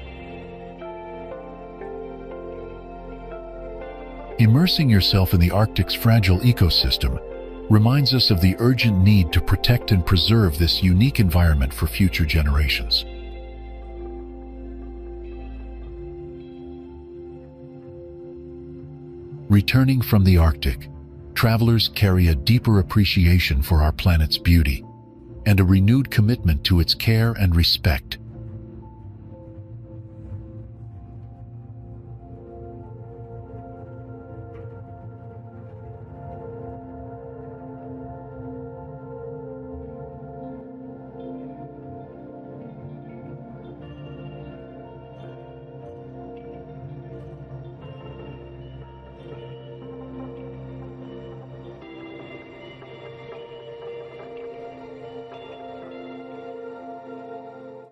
Immersing yourself in the Arctic's fragile ecosystem reminds us of the urgent need to protect and preserve this unique environment for future generations. Returning from the Arctic, travelers carry a deeper appreciation for our planet's beauty and a renewed commitment to its care and respect.